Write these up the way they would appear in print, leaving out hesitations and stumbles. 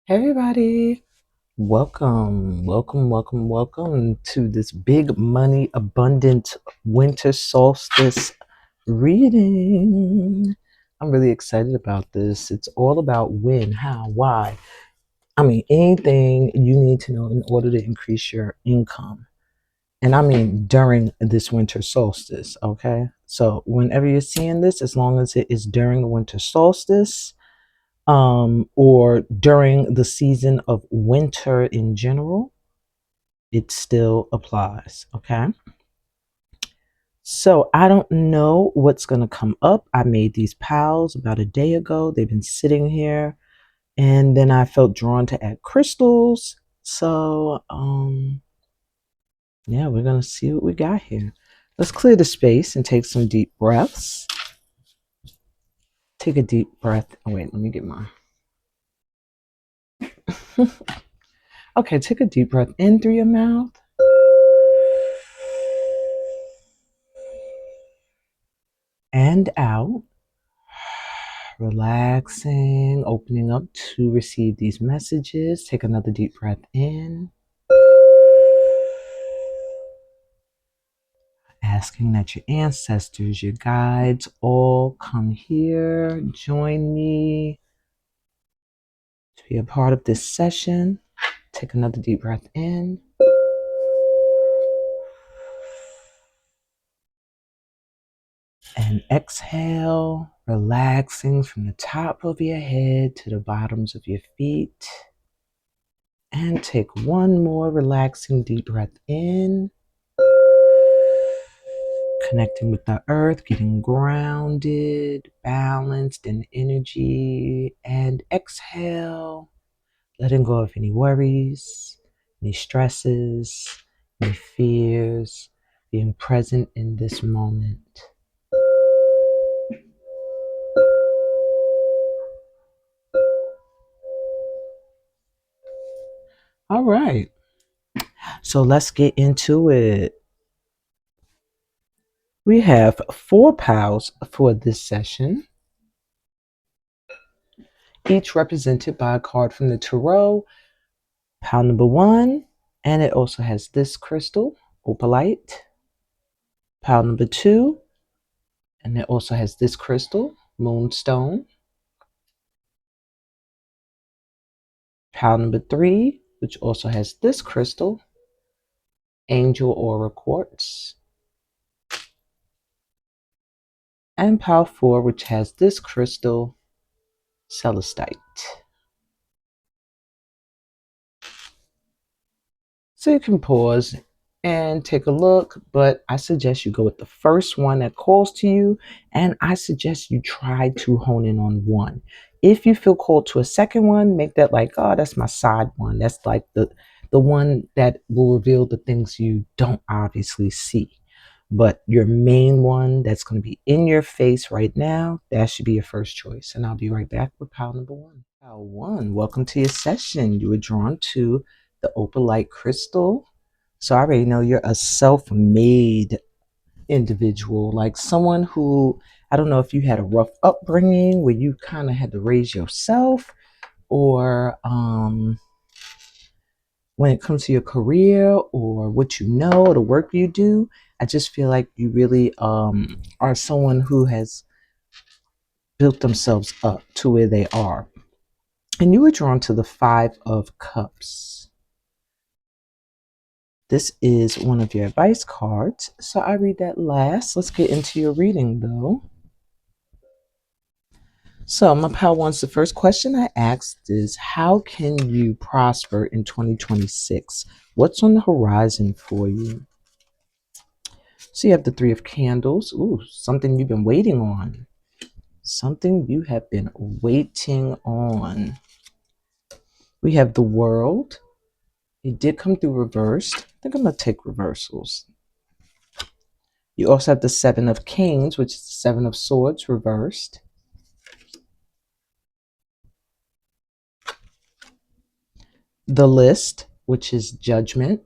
Hey everybody, welcome to this big money abundant winter solstice reading. I'm really excited about this. It's all about when, how, why. I mean, anything you need to know in order to increase your income. And I mean during this winter solstice, okay? So whenever you're seeing this, as long as it is during the winter solstice, or during the season of winter in general, it still applies. Okay. So I don't know what's going to come up. I made these piles about a day ago. They've been sitting here, and then I felt drawn to add crystals. So, yeah, we're going to see what we got here. Let's clear the space and take some deep breaths. Take a deep breath. Oh, wait, let me get mine. Okay, take a deep breath in through your mouth. And out, relaxing, opening up to receive these messages. Take another deep breath in, asking that your ancestors, your guides all come here, join me to be a part of this session. Take another deep breath in. And exhale, relaxing from the top of your head to the bottoms of your feet. And take one more relaxing deep breath in, connecting with the earth, getting grounded, balanced in energy. And exhale, letting go of any worries, any stresses, any fears, being present in this moment. All right, so let's get into it. We have 4 piles for this session, each represented by a card from the tarot. Pile number 1, and it also has this crystal, opalite. Pile number 2, and it also has this crystal, moonstone. Pile number 3, which also has this crystal, angel aura quartz. And pile 4, which has this crystal, celestite. So you can pause and take a look, but I suggest you go with the first one that calls to you, and I suggest you try to hone in on one. If you feel called to a second one, make that like, oh, that's my side one. That's like the one that will reveal the things you don't obviously see. But your main one that's going to be in your face right now, that should be your first choice. And I'll be right back with pile number 1. Pile 1, welcome to your session. You were drawn to the opalite crystal. So I already know you're a self-made individual, like someone who, I don't know if you had a rough upbringing where you kind of had to raise yourself, or when it comes to your career or what you know, the work you do, I just feel like you really are someone who has built themselves up to where they are. And you were drawn to the 5 of Cups. This is one of your advice cards, so I read that last. Let's get into your reading though. So, my pal wants, the first question I asked is, how can you prosper in 2026? What's on the horizon for you? So, you have the 3 of Candles. Ooh, something you've been waiting on. Something you have been waiting on. We have the World. It did come through reversed. I think I'm going to take reversals. You also have the 7 of Kings, which is the 7 of Swords reversed. The List, which is Judgment.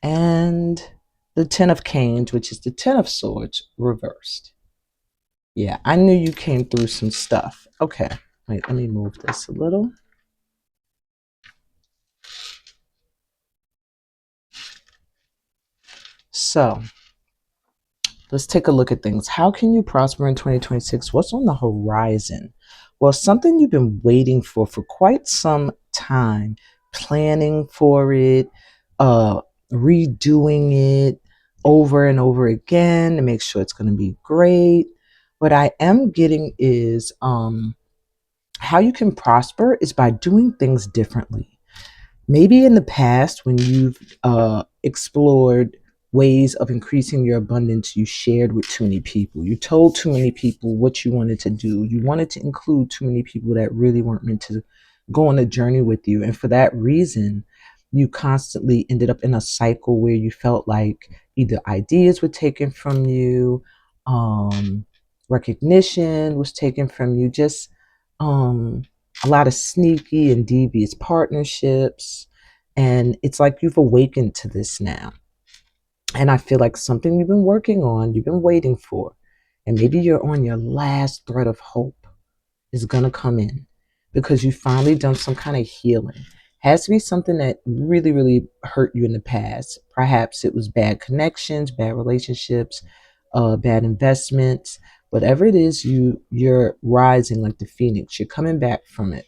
And the 10 of Canes, which is the 10 of Swords reversed. Yeah, I knew you came through some stuff. Okay, wait, let me move this a little. So let's take a look at things. How can you prosper in 2026? What's on the horizon? Well, something you've been waiting for quite some time, planning for it, uh, redoing it over and over again to make sure it's going to be great. What I am getting is how you can prosper is by doing things differently. Maybe in the past, when you've explored ways of increasing your abundance, you shared with too many people. You told too many people what you wanted to do. You wanted to include too many people that really weren't meant to go on a journey with you. And for that reason, you constantly ended up in a cycle where you felt like either ideas were taken from you, um, recognition was taken from you, just um, a lot of sneaky and devious partnerships. And it's like you've awakened to this now. And I feel like something you've been working on, you've been waiting for, and maybe you're on your last thread of hope is going to come in because you finally done some kind of healing. Has to be something that really, really hurt you in the past. Perhaps it was bad connections, bad relationships, bad investments. Whatever it is, you're rising like the phoenix. You're coming back from it.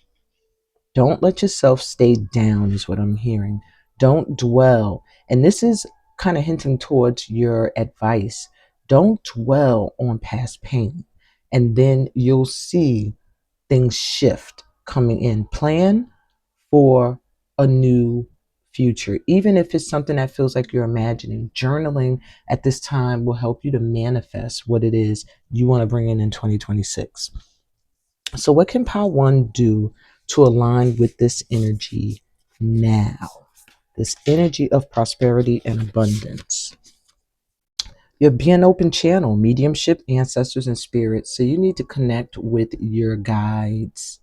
Don't let yourself stay down, is what I'm hearing. Don't dwell. And this is kind of hinting towards your advice. Don't dwell on past pain. And then you'll see things shift coming in. Plan for a new future. Even if it's something that feels like you're imagining, journaling at this time will help you to manifest what it is you want to bring in 2026. So, what can Power One do to align with this energy now? This energy of prosperity and abundance. You're being open channel, mediumship, ancestors, and spirits. So, you need to connect with your guides.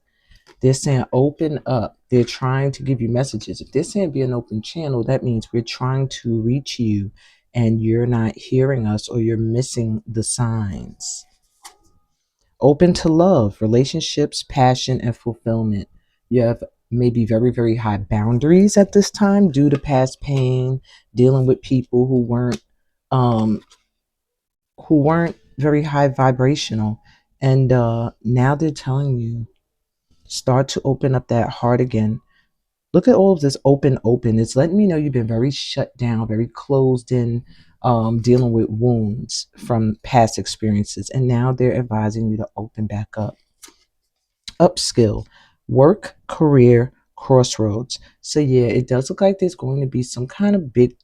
They're saying open up. They're trying to give you messages. If they're saying be an open channel, that means we're trying to reach you and you're not hearing us or you're missing the signs. Open to love, relationships, passion, and fulfillment. You have maybe very, very high boundaries at this time due to past pain, dealing with people um, who weren't very high vibrational, and now they're telling you start to open up that heart again. Look at all of this open. It's letting me know you've been very shut down, very closed in, dealing with wounds from past experiences. And now they're advising you to open back up. Upskill, work, career, crossroads. So, yeah, it does look like there's going to be some kind of big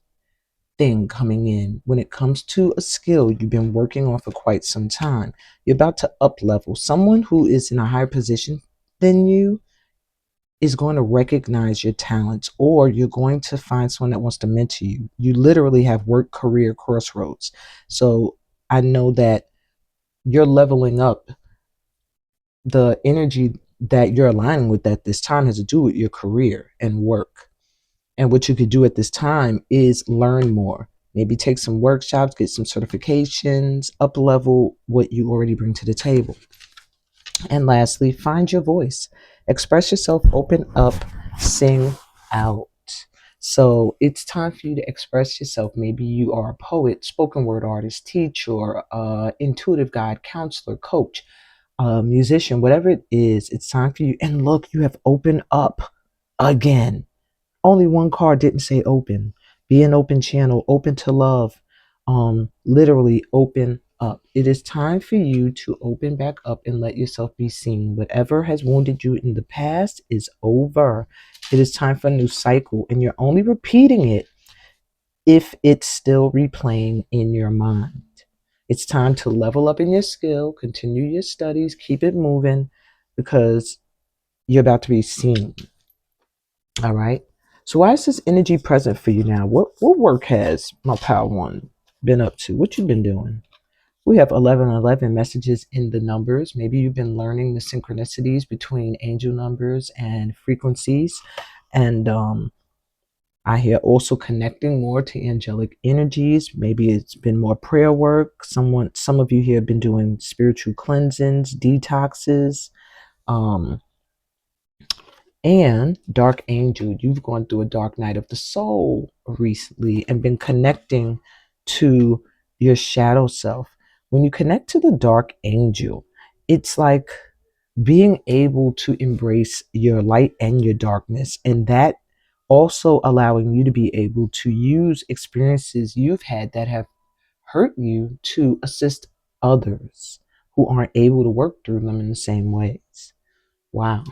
thing coming in when it comes to a skill you've been working on for quite some time. You're about to up level. Someone who is in a higher position than you is going to recognize your talents, or you're going to find someone that wants to mentor you. You literally have work, career, crossroads. So I know that you're leveling up. The energy that you're aligning with at this time has to do with your career and work. And what you could do at this time is learn more. Maybe take some workshops, get some certifications, up level what you already bring to the table. And lastly, find your voice. Express yourself, open up, sing out. So it's time for you to express yourself. Maybe you are a poet, spoken word artist, teacher, intuitive guide, counselor, coach, musician, whatever it is. It's time for you. And look, you have opened up again. Only one card didn't say open. Be an open channel, open to love. Literally open up. It is time for you to open back up and let yourself be seen. Whatever has wounded you in the past is over. It is time for a new cycle, and you're only repeating it if it's still replaying in your mind. It's time to level up in your skill, continue your studies, keep it moving because you're about to be seen. All right. So why is this energy present for you now? What work has my Power One been up to? What you been doing? We have 1111 messages in the numbers. Maybe you've been learning the synchronicities between angel numbers and frequencies. And I hear also connecting more to angelic energies. Maybe it's been more prayer work. Some of you here have been doing spiritual cleansings, detoxes, um, and dark angel. You've gone through a dark night of the soul recently and been connecting to your shadow self. When you connect to the dark angel, it's like being able to embrace your light and your darkness, and that also allowing you to be able to use experiences you've had that have hurt you to assist others who aren't able to work through them in the same ways. Wow.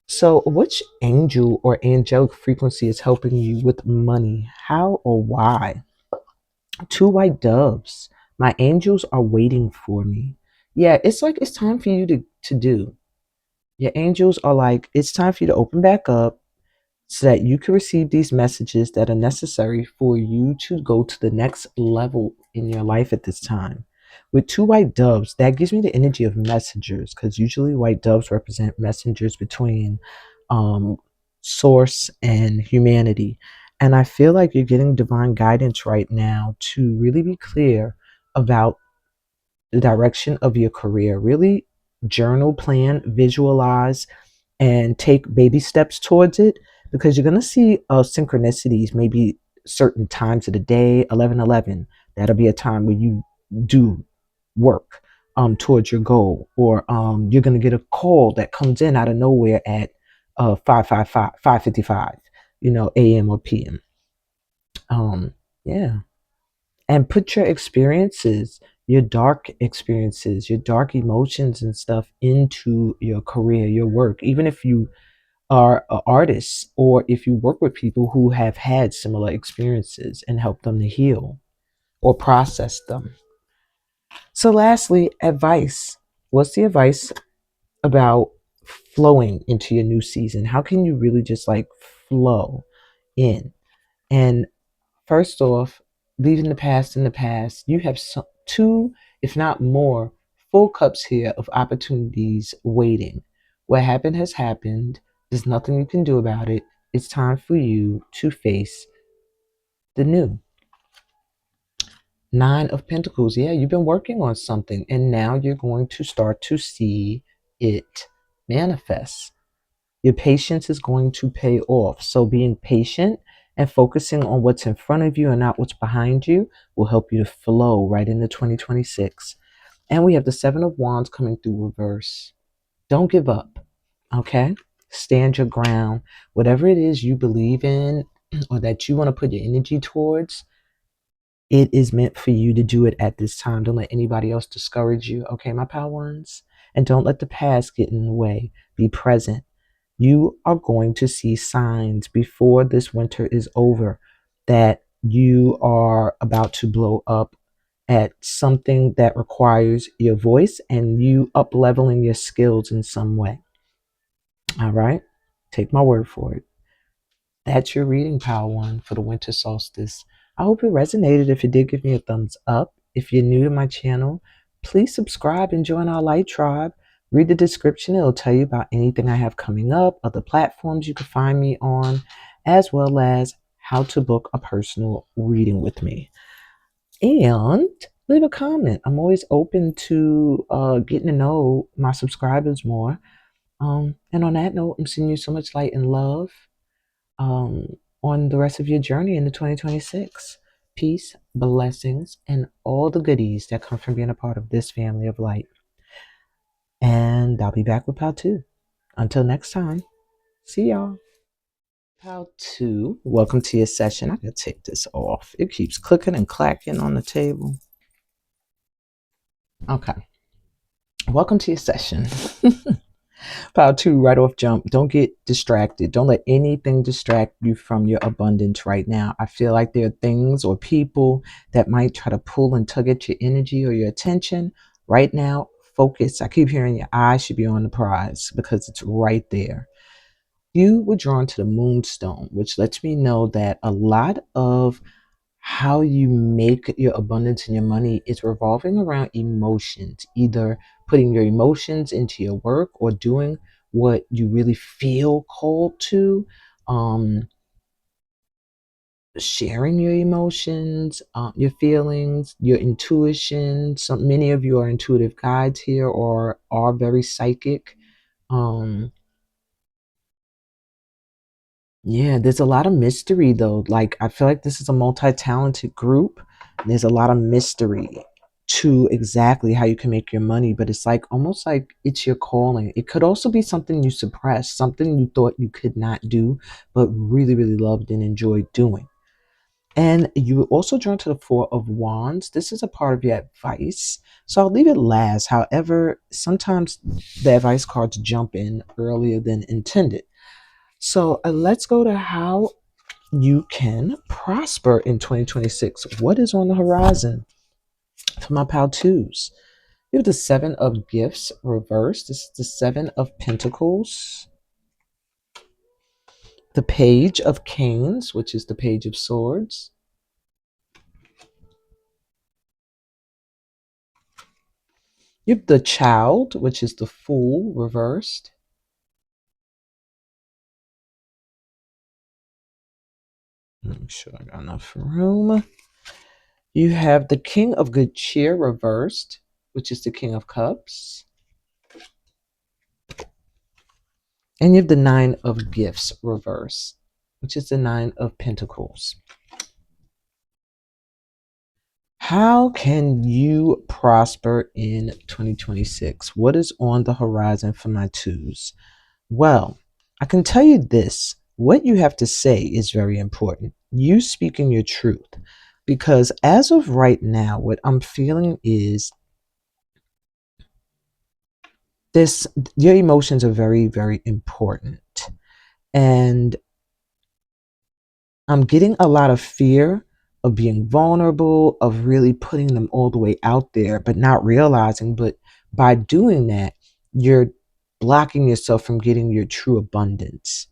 So, which angel or angelic frequency is helping you with money? How or why? Two white doves. My angels are waiting for me. Yeah, it's like it's time for you to do. Your angels are like, it's time for you to open back up so that you can receive these messages that are necessary for you to go to the next level in your life at this time. With two white doves, that gives me the energy of messengers, because usually white doves represent messengers between um, source and humanity. And I feel like you're getting divine guidance right now to really be clear about the direction of your career. Really journal, plan, visualize, and take baby steps towards it, because you're going to see synchronicities, maybe certain times of the day. 11:11, that'll be a time where you do work towards your goal, or you're going to get a call that comes in out of nowhere at 5:55, AM or PM. Yeah. And put your experiences, your dark experiences, your dark emotions and stuff into your career, your work. Even if you are artists, or if you work with people who have had similar experiences, and help them to heal or process them. So, lastly, advice. What's the advice about flowing into your new season? How can you really just like flow in? And first off, leaving the past in the past, you have two, if not more, full cups here of opportunities waiting. What happened has happened. There's nothing you can do about it. It's time for you to face the new. Nine of Pentacles. Yeah, you've been working on something, and now you're going to start to see it manifest. Your patience is going to pay off. So being patient and focusing on what's in front of you and not what's behind you will help you to flow right into 2026. And we have the Seven of Wands coming through reverse. Don't give up, okay? Stand your ground. Whatever it is you believe in or that you want to put your energy towards, it is meant for you to do it at this time. Don't let anybody else discourage you, okay, my power ones? And don't let the past get in the way. Be present. You are going to see signs before this winter is over that you are about to blow up at something that requires your voice and you up leveling your skills in some way. All right? Take my word for it. That's your reading, Power One, for the winter solstice. I hope it resonated. If it did, give me a thumbs up. If you're new to my channel, please subscribe and join our light tribe. Read the description. It'll tell you about anything I have coming up, other platforms you can find me on, as well as how to book a personal reading with me. And leave a comment. I'm always open to getting to know my subscribers more. And on that note, I'm sending you so much light and love on the rest of your journey into 2026. Peace, blessings, and all the goodies that come from being a part of this family of light. And I'll be back with part 2. Until next time, see y'all. Part 2, welcome to your session. I gotta take this off. It keeps clicking and clacking on the table. Okay, welcome to your session. Part 2, right off jump. Don't get distracted. Don't let anything distract you from your abundance right now. I feel like there are things or people that might try to pull and tug at your energy or your attention. Right now, focus. I keep hearing your eyes should be on the prize because it's right there. You were drawn to the moonstone, which lets me know that a lot of how you make your abundance and your money is revolving around emotions, either putting your emotions into your work or doing what you really feel called to. sharing your emotions, your feelings, your intuition. Many of you are intuitive guides here or are very psychic. Um, yeah, there's a lot of mystery though. Like I feel like this is a multi-talented group. And there's a lot of mystery to exactly how you can make your money, but it's like almost like it's your calling. It could also be something you suppressed, something you thought you could not do, but really, really loved and enjoyed doing. And you were also drawn to the Four of Wands. This is a part of your advice. So I'll leave it last. However, sometimes the advice cards jump in earlier than intended. So let's go to how you can prosper in 2026. What is on the horizon for my pal twos? You have the Seven of Gifts reversed. This is the Seven of Pentacles. The Page of Canes, which is the Page of Swords. You have the Child, which is the Fool reversed. Make sure I got enough room. You have the King of Good Cheer reversed, which is the King of Cups. And you have the Nine of Gifts reversed, which is the Nine of Pentacles. How can you prosper in 2026? What is on the horizon for my twos? Well, I can tell you this. What you have to say is very important. You speaking your truth. Because as of right now, what I'm feeling is this your emotions are very, very important. And I'm getting a lot of fear of being vulnerable, of really putting them all the way out there, but not realizing, but by doing that, you're blocking yourself from getting your true abundance.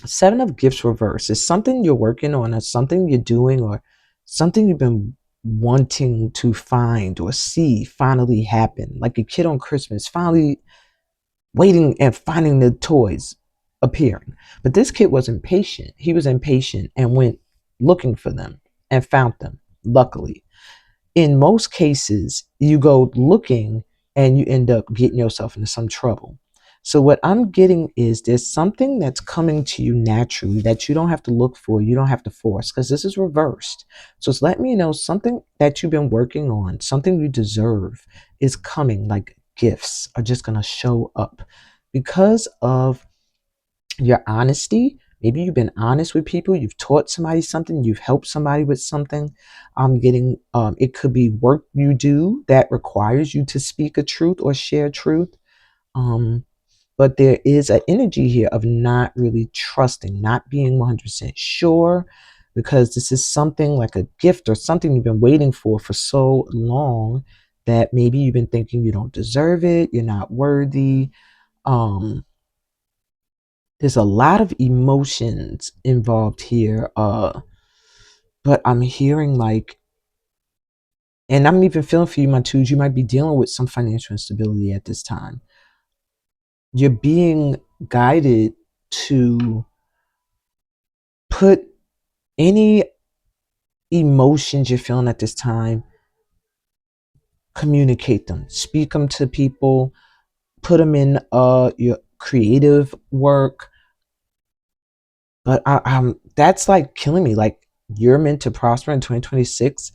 Seven of Gifts reverse is something you're working on, or something you're doing, or something you've been wanting to find or see finally happen. Like a kid on Christmas finally waiting and finding the toys appearing. But this kid was impatient. He was impatient and went looking for them and found them, luckily. In most cases, you go looking and you end up getting yourself into some trouble. So, what I'm getting is there's something that's coming to you naturally that you don't have to look for, you don't have to force, because this is reversed. So, it's letting me know something that you've been working on, something you deserve is coming, like gifts are just going to show up because of your honesty. Maybe you've been honest with people, you've taught somebody something, you've helped somebody with something. I'm getting it could be work you do that requires you to speak a truth or share truth. Um, but there is an energy here of not really trusting, not being 100% sure, because this is something like a gift or something you've been waiting for so long that maybe you've been thinking you don't deserve it, you're not worthy. Um, there's a lot of emotions involved here, but I'm hearing like, and I'm even feeling for you, my twos, you might be dealing with some financial instability at this time. You're being guided to put any emotions you're feeling at this time, communicate them, speak them to people, put them in your creative work. But that's like killing me. Like you're meant to prosper in 2026,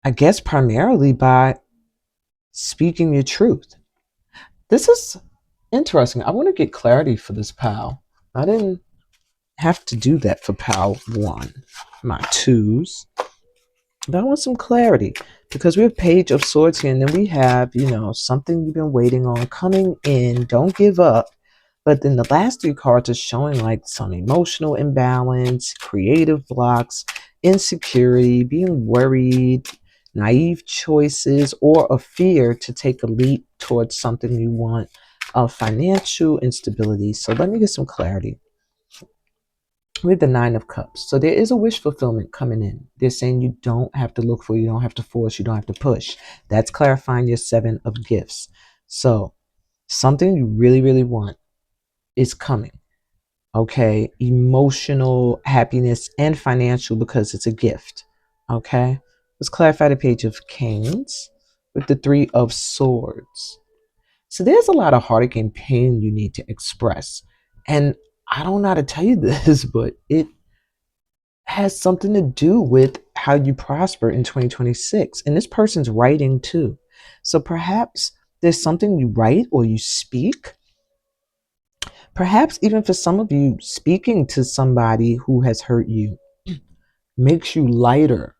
I guess primarily by speaking your truth. This is interesting. I want to get clarity for this pal. I didn't have to do that for pal one, my twos. But I want some clarity because we have Page of Swords here, and then we have, something you've been waiting on coming in. Don't give up. But then the last three cards are showing like some emotional imbalance, creative blocks, insecurity, being worried, naive choices, or a fear to take a leap towards something you want, financial instability. So let me get some clarity. With the Nine of Cups. So there is a wish fulfillment coming in. They're saying you don't have to look for, you don't have to force, you don't have to push. That's clarifying your Seven of Gifts. So something you really, really want is coming. Okay, emotional happiness and financial because it's a gift. Okay, let's clarify the Page of Kings with the Three of Swords. So there's a lot of heartache and pain you need to express. And I don't know how to tell you this, but it has something to do with how you prosper in 2026. And this person's writing too. So perhaps there's something you write or you speak. Perhaps even for some of you, speaking to somebody who has hurt you makes you lighter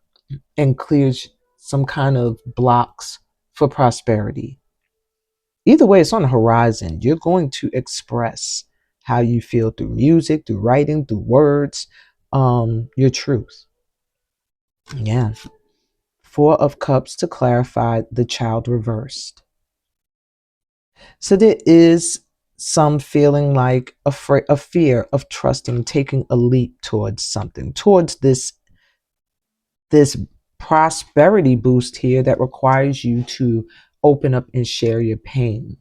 and clears some kind of blocks for prosperity. Either way, it's on the horizon. You're going to express how you feel through music, through writing, through words, your truth. Yeah. Four of Cups to clarify the Child reversed. So there is some feeling like a fear of trusting, taking a leap towards something, towards this prosperity boost here that requires you to open up and share your pain.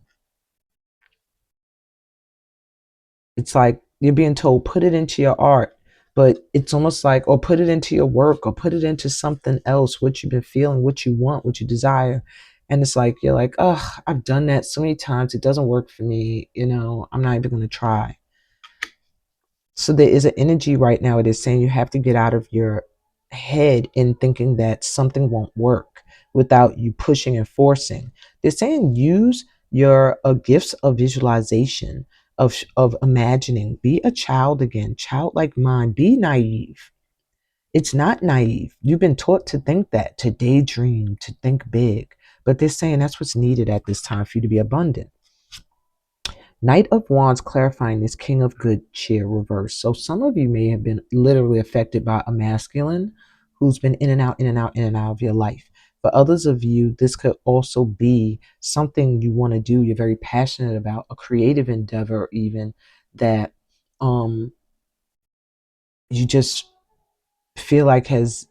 It's like you're being told, put it into your art, but it's almost like, or put it into your work, or put it into something else, what you've been feeling, what you want, what you desire. And it's like, you're like, oh, I've done that so many times. It doesn't work for me. I'm not even going to try. So there is an energy right now. It is saying you have to get out of your head in thinking that something won't work without you pushing and forcing. They're saying use your gifts of visualization, of imagining. Be a child again, childlike mind. Be naive. It's not naive. You've been taught to think that, to daydream, to think big. But they're saying that's what's needed at this time for you to be abundant. Knight of Wands clarifying this King of Good cheer reverse. So some of you may have been literally affected by a masculine who's been in and out, in and out, in and out of your life. For others of you, this could also be something you want to do, you're very passionate about, a creative endeavor even that you just feel like has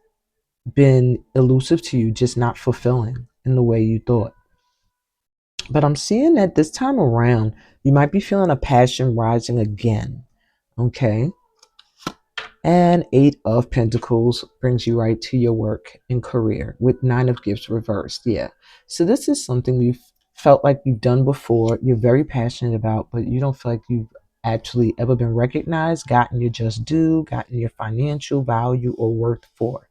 been elusive to you, just not fulfilling in the way you thought. But I'm seeing that this time around, you might be feeling a passion rising again. Okay. And Eight of Pentacles brings you right to your work and career with Nine of Gifts reversed. Yeah. So this is something you've felt like you've done before, you're very passionate about, but you don't feel like you've actually ever been recognized, gotten your just due, gotten your financial value or worth for.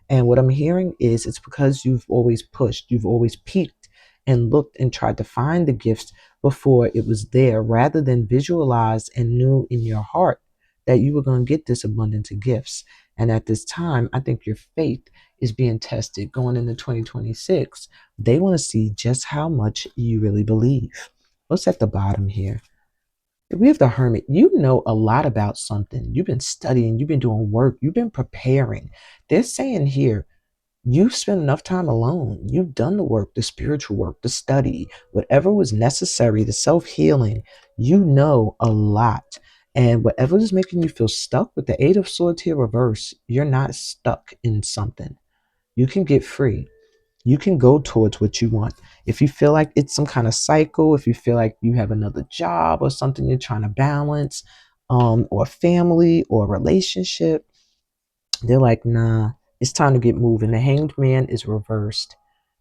And what I'm hearing is it's because you've always pushed, you've always peeked and looked and tried to find the gifts before it was there, rather than visualize and knew in your heart that you were going to get this abundance of gifts. And at this time, I think your faith is being tested going into 2026. They want to see just how much you really believe. What's at the bottom here? We have the Hermit. You know a lot about something. You've been studying, you've been doing work, you've been preparing. They're saying here, you've spent enough time alone. You've done the work, the spiritual work, the study, whatever was necessary, the self-healing. You know a lot. And whatever is making you feel stuck with the Eight of Swords here reverse, you're not stuck in something. You can get free. You can go towards what you want. If you feel like it's some kind of cycle, if you feel like you have another job or something you're trying to balance, or family or relationship, they're like, nah, it's time to get moving. The Hanged Man is reversed.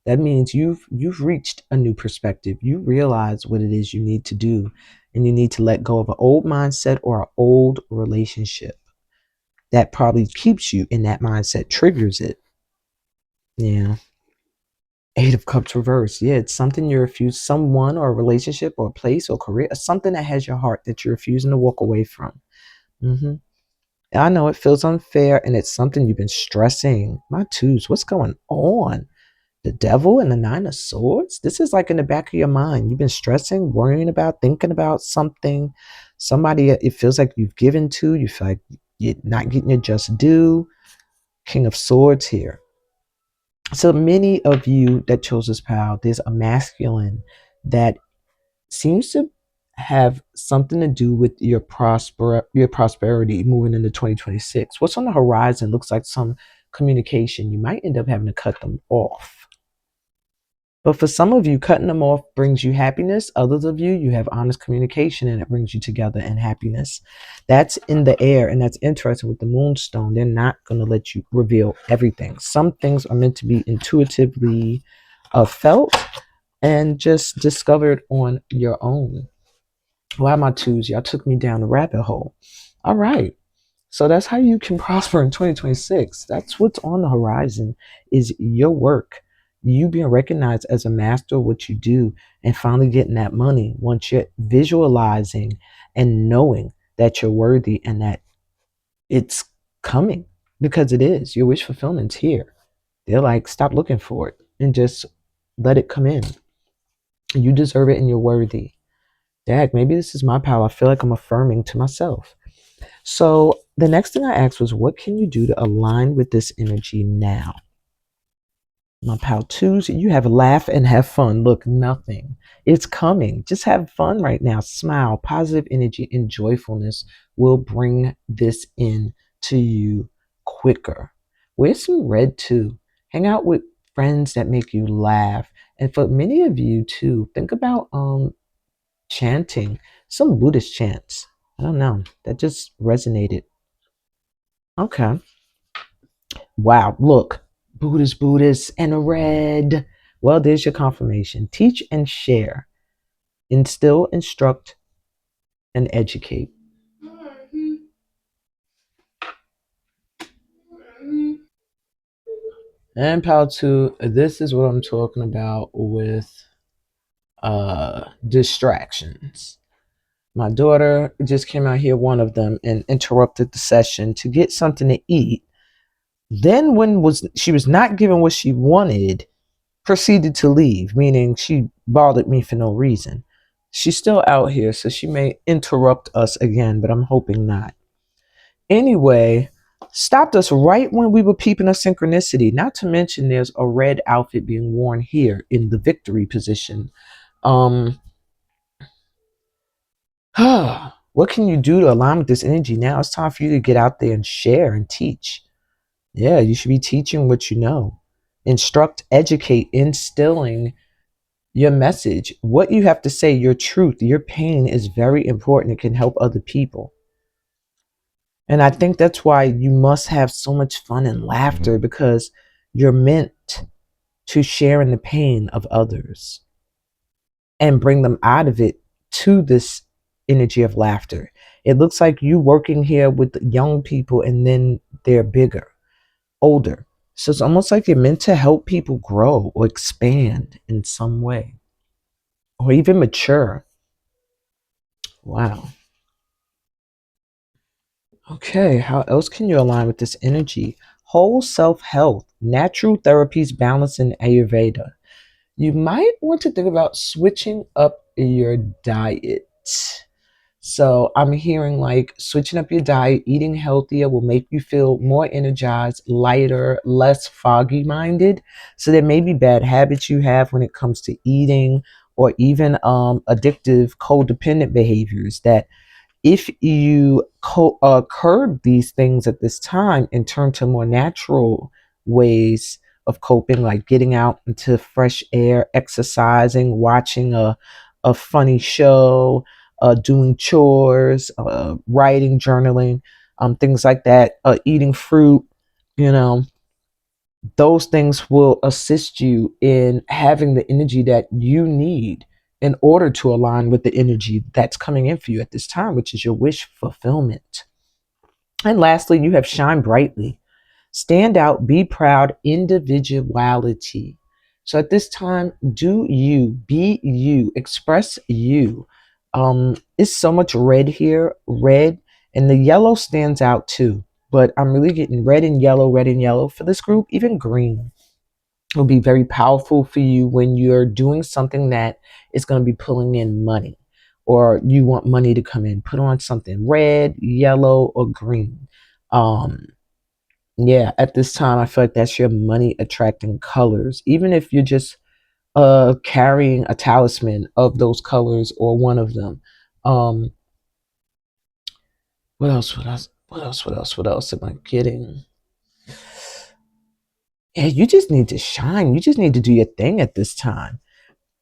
That means you've reached a new perspective. You realize what it is you need to do, and you need to let go of an old mindset or an old relationship that probably keeps you in that mindset, triggers it. Yeah. Eight of Cups reversed. Yeah, it's something you refuse, someone or a relationship or a place or career, something that has your heart that you're refusing to walk away from. hmm I know it feels unfair and it's something you've been stressing. My twos, what's going on? The Devil and the Nine of Swords? This is like in the back of your mind. You've been stressing, worrying about, thinking about something. Somebody it feels like you've given to. You feel like you're not getting your just due. King of Swords here. So many of you that chose this pile, there's a masculine that seems to have something to do with your prosperity moving into 2026. What's on the horizon looks like some communication. You might end up having to cut them off. But for some of you, cutting them off brings you happiness. Others of you, you have honest communication and it brings you together in happiness. That's in the air, and that's interesting with the moonstone. They're not going to let you reveal everything. Some things are meant to be intuitively felt and just discovered on your own. Why my twos? Y'all took me down the rabbit hole. All right. So that's how you can prosper in 2026. That's what's on the horizon is your work. You being recognized as a master of what you do and finally getting that money once you're visualizing and knowing that you're worthy and that it's coming because it is. Your wish fulfillment's here. They're like, stop looking for it and just let it come in. You deserve it and you're worthy. Dag, maybe this is my power. I feel like I'm affirming to myself. So the next thing I asked was, what can you do to align with this energy now? My pal twos, you have a laugh and have fun. Look, nothing. It's coming. Just have fun right now. Smile. Positive energy and joyfulness will bring this in to you quicker. Wear some red too. Hang out with friends that make you laugh. And for many of you too, think about chanting some Buddhist chants. I don't know. That just resonated. Okay. Wow. Look, Buddhist, and a red. Well, there's your confirmation. Teach and share. Instill, instruct, and educate. And pal two, this is what I'm talking about with distractions. My daughter just came out here, one of them, and interrupted the session to get something to eat. Then when she was not given what she wanted, proceeded to leave, meaning she bothered me for no reason. She's still out here, so she may interrupt us again, but I'm hoping not. Anyway, stopped us right when we were peeping a synchronicity. Not to mention there's a red outfit being worn here in the victory position. Um, what can you do to align with this energy now? It's time for you to get out there and share and teach. Yeah, you should be teaching what you know. Instruct, educate, instilling your message, what you have to say, your truth, your pain is very important. It can help other people. And I think that's why you must have so much fun and laughter because you're meant to share in the pain of others and bring them out of it to this energy of laughter. It looks like you working here with young people and then they're bigger, older. So it's almost like you're meant to help people grow or expand in some way or even mature. Wow. Okay, how else can you align with this energy? Whole self health, natural therapies, balance, and Ayurveda. You might want to think about switching up your diet. So I'm hearing like switching up your diet, eating healthier will make you feel more energized, lighter, less foggy minded. So there may be bad habits you have when it comes to eating or even addictive, codependent behaviors that if you curb these things at this time and turn to more natural ways of coping, like getting out into fresh air, exercising, watching a funny show, doing chores, writing, journaling, things like that, eating fruit, you know, those things will assist you in having the energy that you need in order to align with the energy that's coming in for you at this time, which is your wish fulfillment. And lastly, you have shine brightly, stand out, be proud, individuality. So at this time, do you, be you, express you. It's so much red here, red, and the yellow stands out too. But I'm really getting red and yellow for this group, even green will be very powerful for you when you're doing something that is going to be pulling in money or you want money to come in. Put on something red, yellow, or green. Um, yeah, at this time, I feel like that's your money attracting colors. Even if you're just carrying a talisman of those colors or one of them. Um, what else? What else am I getting? yeah, you just need to shine. You just need to do your thing at this time.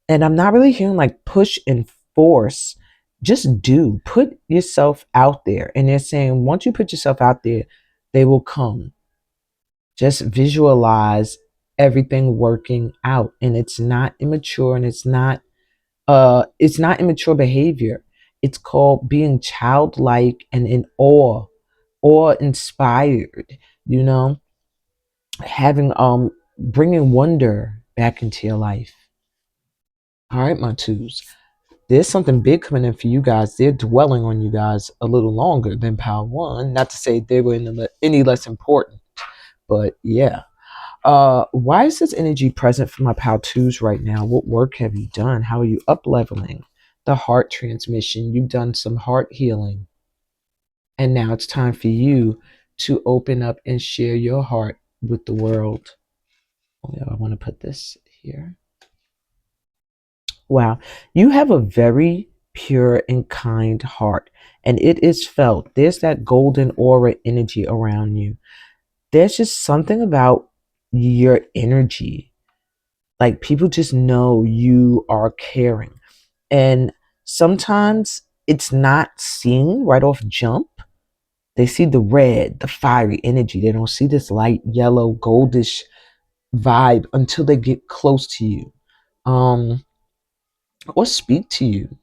And I'm not really hearing like push and force. Just do. Put yourself out there. And they're saying once you put yourself out there, they will come. Just visualize everything working out. And it's not immature, and it's not immature behavior. It's called being childlike and in awe inspired, you know, having bringing wonder back into your life. All right, my twos. There's something big coming in for you guys. They're dwelling on you guys a little longer than Power One. Not to say they were any less important, but yeah. Why is this energy present for my Power Twos right now? What work have you done? How are you up leveling? The heart transmission. You've done some heart healing, and now it's time for you to open up and share your heart with the world. Oh, yeah, I want to put this here. Wow, you have a very pure and kind heart, and it is felt. There's that golden aura energy around you. There's just something about your energy. Like people just know you are caring. And sometimes it's not seen right off jump. They see the red, the fiery energy. They don't see this light yellow, goldish vibe until they get close to you. Um, or speak to you.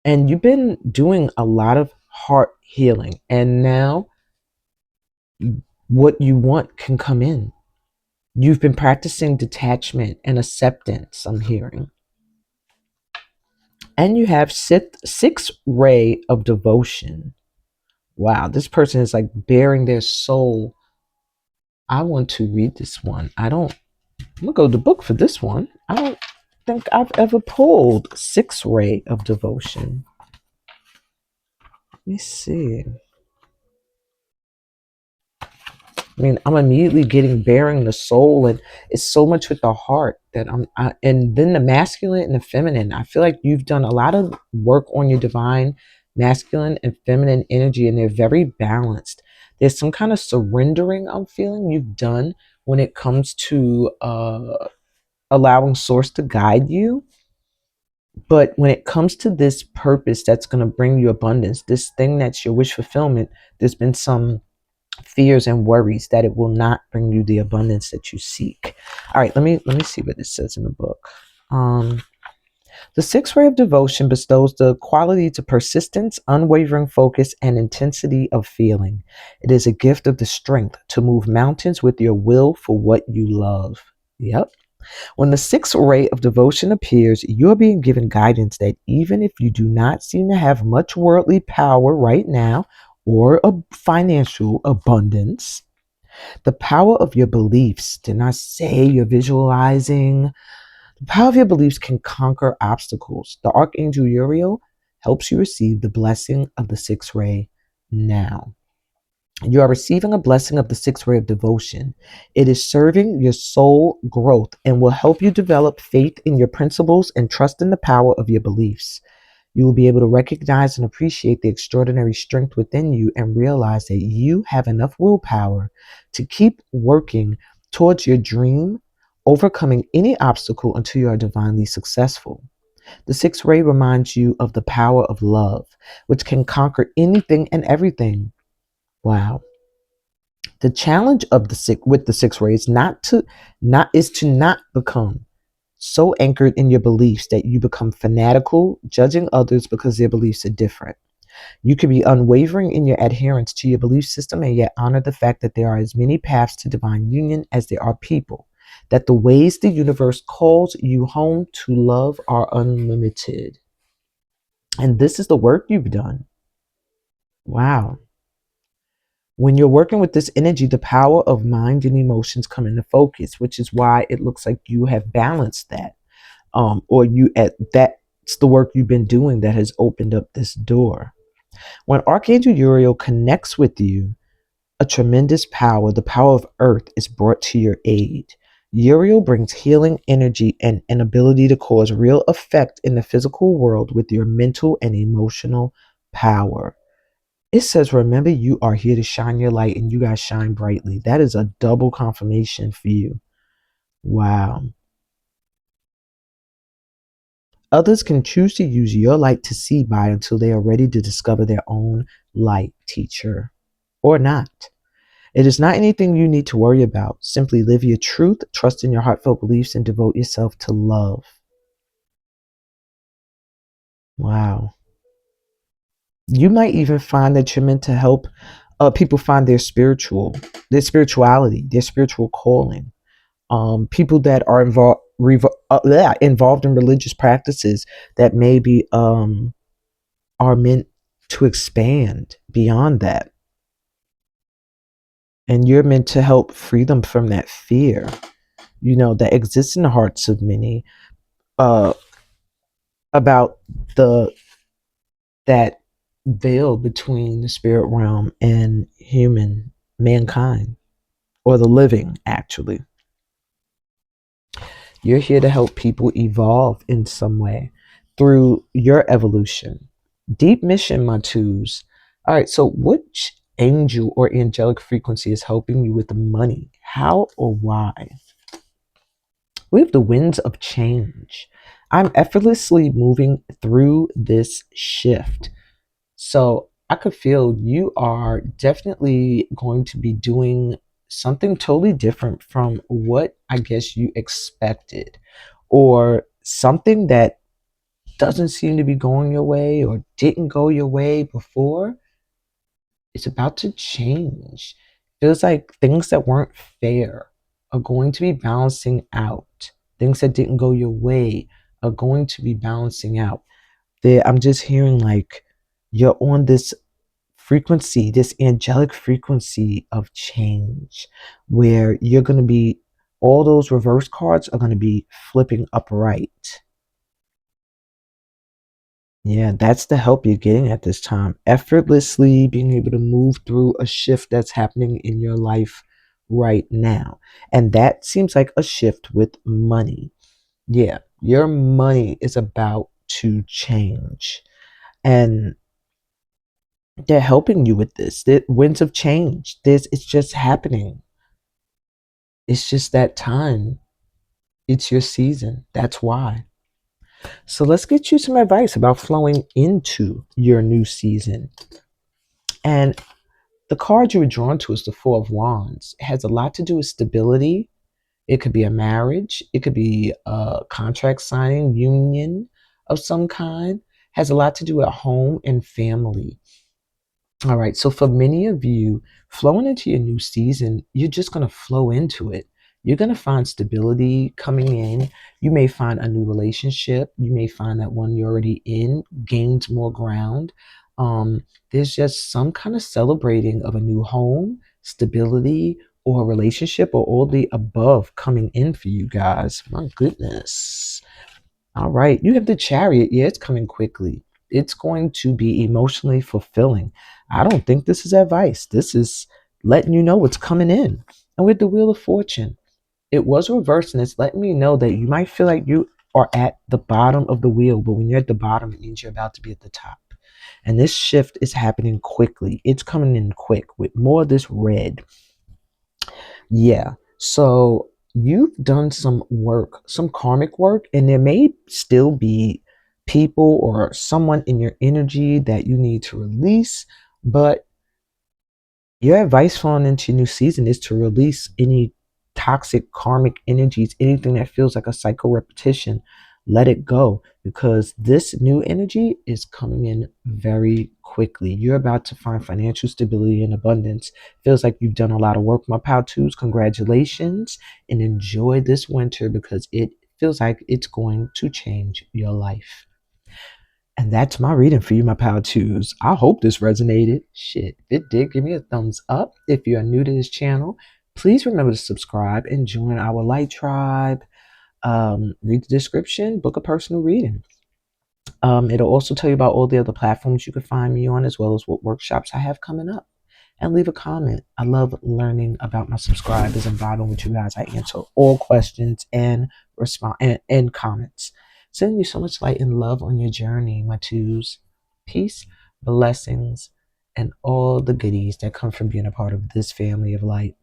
And you've been doing a lot of heart healing, and now what you want can come in. You've been practicing detachment and acceptance, I'm hearing. And you have sixth ray of devotion. Wow, this person is like bearing their soul. I want to read this one. I'm gonna go to the book for this one. I don't think I've ever pulled sixth ray of devotion. Let me see. I mean, I'm immediately getting bearing the soul, and it's so much with the heart that and then the masculine and the feminine. I feel like you've done a lot of work on your divine masculine and feminine energy, and they're very balanced. There's some kind of surrendering I'm feeling you've done when it comes to allowing source to guide you. But when it comes to this purpose that's going to bring you abundance, this thing that's your wish fulfillment, there's been some fears and worries that it will not bring you the abundance that you seek. All right, let me see what it says in the book. The sixth ray of devotion bestows the quality to persistence, unwavering focus, and intensity of feeling. It is a gift of the strength to move mountains with your will for what you love. Yep. When the sixth ray of devotion appears, you're being given guidance that even if you do not seem to have much worldly power right now or a financial abundance, the power of your beliefs, did I say you're visualizing? The power of your beliefs can conquer obstacles. The Archangel Uriel helps you receive the blessing of the sixth ray now. You are receiving a blessing of the sixth ray of devotion. It is serving your soul growth and will help you develop faith in your principles and trust in the power of your beliefs. You will be able to recognize and appreciate the extraordinary strength within you and realize that you have enough willpower to keep working towards your dream, overcoming any obstacle until you are divinely successful. The sixth ray reminds you of the power of love, which can conquer anything and everything. Wow. The challenge of the sixth ray is not become so anchored in your beliefs that you become fanatical, judging others because their beliefs are different. You can be unwavering in your adherence to your belief system and yet honor the fact that there are as many paths to divine union as there are people, that the ways the universe calls you home to love are unlimited. And this is the work you've done. Wow. When you're working with this energy, the power of mind and emotions come into focus, which is why it looks like you have balanced that. Or you at that's the work you've been doing that has opened up this door. When Archangel Uriel connects with you, a tremendous power, the power of earth, is brought to your aid. Uriel brings healing energy and an ability to cause real effect in the physical world with your mental and emotional power. It says, remember, you are here to shine your light and you guys shine brightly. That is a double confirmation for you. Wow. Others can choose to use your light to see by until they are ready to discover their own light, teacher, or not. It is not anything you need to worry about. Simply live your truth, trust in your heartfelt beliefs, and devote yourself to love. Wow. You might even find that you're meant to help people find their spirituality, their spiritual calling. People that are involved in religious practices that maybe are meant to expand beyond that. And you're meant to help free them from that fear, that exists in the hearts of many uh, about the that veil between the spirit realm and mankind, or the living, actually. You're here to help people evolve in some way through your evolution. Deep mission, my twos. All right, so which angel or angelic frequency is helping you with the money? How or why? We have the winds of change. I'm effortlessly moving through this shift. So I could feel you are definitely going to be doing something totally different from what I guess you expected, or something that doesn't seem to be going your way or didn't go your way before. It's about to change. Feels like things that weren't fair are going to be balancing out. Things that didn't go your way are going to be balancing out. I'm just hearing like you're on this frequency, this angelic frequency of change, where you're going to be, all those reverse cards are going to be flipping upright. Yeah, that's the help you're getting at this time. Effortlessly being able to move through a shift that's happening in your life right now. And that seems like a shift with money. Yeah, your money is about to change. And they're helping you with this. The winds of change. It's just happening. It's just that time. It's your season. That's why. So let's get you some advice about flowing into your new season. And the card you were drawn to is the Four of Wands. It has a lot to do with stability. It could be a marriage. It could be a contract signing, union of some kind. Has a lot to do with home and family. All right. So for many of you, flowing into your new season, you're just going to flow into it. You're going to find stability coming in. You may find a new relationship. You may find that one you're already in gains more ground. There's just some kind of celebrating of a new home, stability, or a relationship, or all the above coming in for you guys. My goodness. All right. You have the Chariot. Yeah, it's coming quickly. It's going to be emotionally fulfilling. I don't think this is advice. This is letting you know what's coming in. And with the Wheel of Fortune, it was reversed, and it's letting me know that you might feel like you are at the bottom of the wheel, but when you're at the bottom, it means you're about to be at the top. And this shift is happening quickly. It's coming in quick with more of this red. Yeah. So you've done some work, some karmic work, and there may still be people or someone in your energy that you need to release. But your advice falling into your new season is to release any toxic karmic energies, anything that feels like a cycle repetition. Let it go, because this new energy is coming in very quickly. You're about to find financial stability and abundance. Feels like you've done a lot of work, my pal twos. Congratulations, and enjoy this winter, because it feels like it's going to change your life. And that's my reading for you, my power twos. I hope this resonated. Shit, if it did, give me a thumbs up. If you are new to this channel, please remember to subscribe and join our light tribe. Read the description, book a personal reading. It'll also tell you about all the other platforms you can find me on, as well as what workshops I have coming up. And leave a comment. I love learning about my subscribers and vibing with you guys. I answer all questions and respond and comments. Sending you so much light and love on your journey, my twos. Peace, blessings, and all the goodies that come from being a part of this family of light.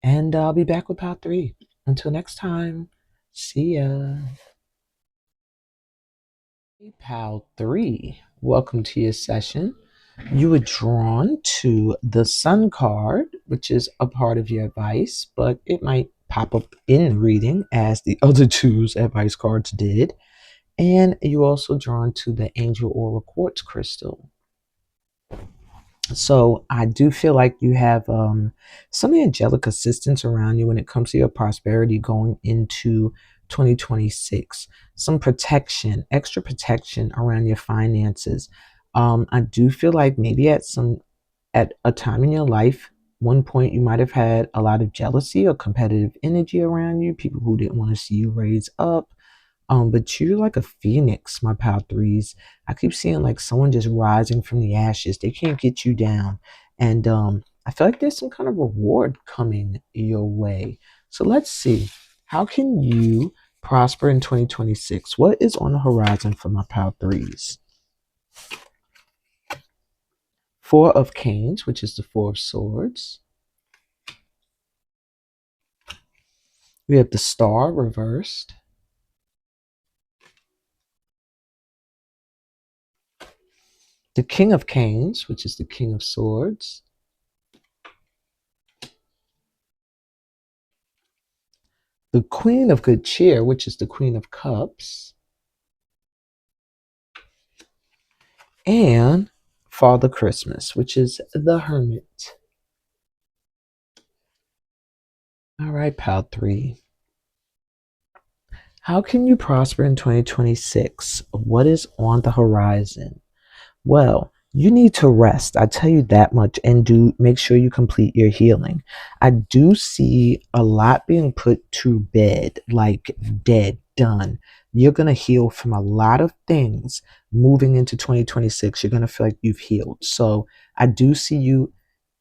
And I'll be back with part 3. Until next time, see ya. Hey, pal 3, welcome to your session. You were drawn to the Sun card, which is a part of your advice, but it might pop up in reading as the other two's advice cards did. And you also drawn to the Angel Aura Quartz crystal. So I do feel like you have some angelic assistance around you when it comes to your prosperity going into 2026. Some protection, extra protection around your finances. I do feel like maybe at a time in your life, one point you might have had a lot of jealousy or competitive energy around you, people who didn't want to see you raise up. But you're like a phoenix, my pal threes. I keep seeing like someone just rising from the ashes. They can't get you down. And I feel like there's some kind of reward coming your way. So let's see. How can you prosper in 2026? What is on the horizon for my pal threes? Four of Canes, which is the Four of Swords. We have the Star reversed. The King of Canes, which is the King of Swords. The Queen of Good Cheer, which is the Queen of Cups. And Father Christmas, which is the Hermit. All right, pal 3. How can you prosper in 2026? What is on the horizon? Well, you need to rest. I tell you that much, and do make sure you complete your healing. I do see a lot being put to bed, like dead, done. You're going to heal from a lot of things moving into 2026. You're going to feel like you've healed. So I do see you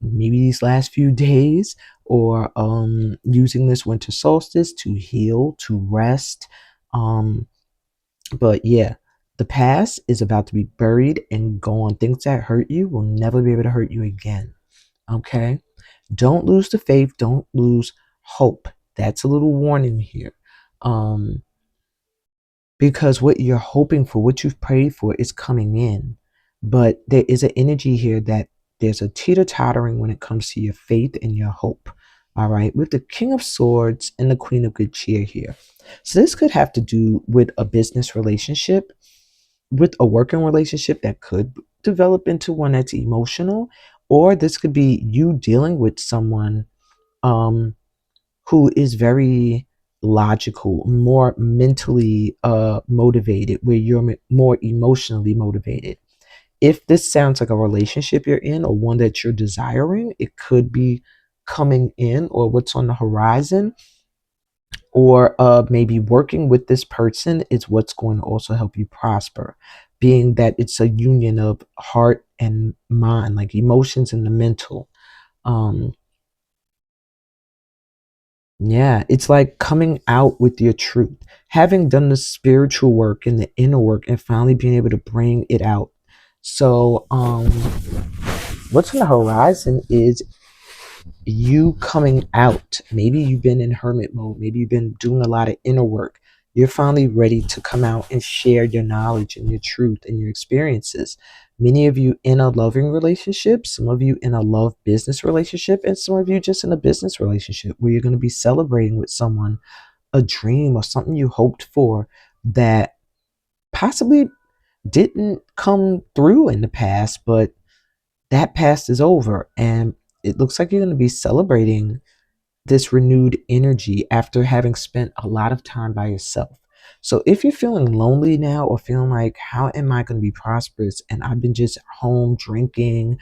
maybe these last few days or using this winter solstice to heal, to rest. But yeah, the past is about to be buried and gone. Things that hurt you will never be able to hurt you again. Okay? Don't lose the faith. Don't lose hope. That's a little warning here. Because what you're hoping for, what you've prayed for, is coming in. But there is an energy here that there's a teeter-tottering when it comes to your faith and your hope. All right, with the King of Swords and the Queen of Good Cheer here. So this could have to do with a business relationship, with a working relationship that could develop into one that's emotional, or this could be you dealing with someone who is very logical, more mentally motivated, where you're more emotionally motivated. If this sounds like a relationship you're in or one that you're desiring, it could be coming in or what's on the horizon, or maybe working with this person is what's going to also help you prosper, being that it's a union of heart and mind, like emotions and the mental. um yeah, it's like coming out with your truth, having done the spiritual work and the inner work and finally being able to bring it out. So what's on the horizon is you coming out. Maybe you've been in hermit mode. Maybe you've been doing a lot of inner work. You're finally ready to come out and share your knowledge and your truth and your experiences. Many of you in a loving relationship, some of you in a love business relationship, and some of you just in a business relationship where you're going to be celebrating with someone a dream or something you hoped for that possibly didn't come through in the past, but that past is over. And it looks like you're going to be celebrating this renewed energy after having spent a lot of time by yourself. So if you're feeling lonely now or feeling like, how am I going to be prosperous? And I've been just home drinking,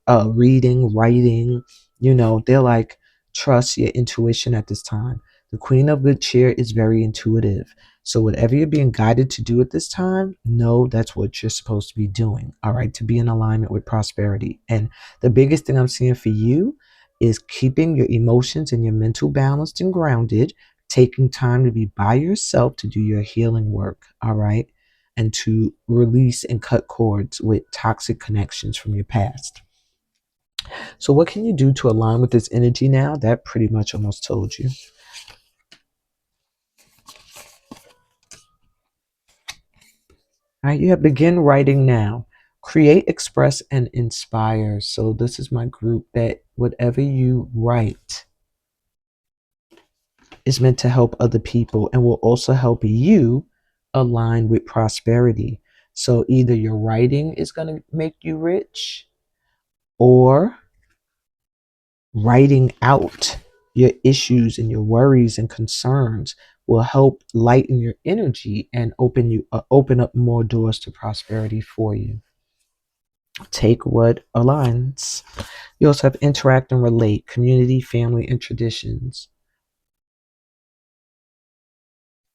reading, writing, they're like, trust your intuition at this time. The Queen of Good Cheer is very intuitive. So whatever you're being guided to do at this time, know that's what you're supposed to be doing. All right. To be in alignment with prosperity. And the biggest thing I'm seeing for you is keeping your emotions and your mental balanced and grounded, taking time to be by yourself to do your healing work. All right. and to release and cut cords with toxic connections from your past. So, what can you do to align with this energy now? That pretty much almost told you. All right, you have begin writing now. Create, express, and inspire. So, this is my group that whatever you write is meant to help other people and will also help you align with prosperity. So, either your writing is going to make you rich, or writing out your issues and your worries and concerns will help lighten your energy and open up more doors to prosperity for you. Take what aligns. You also have interact and relate, community, family, and traditions.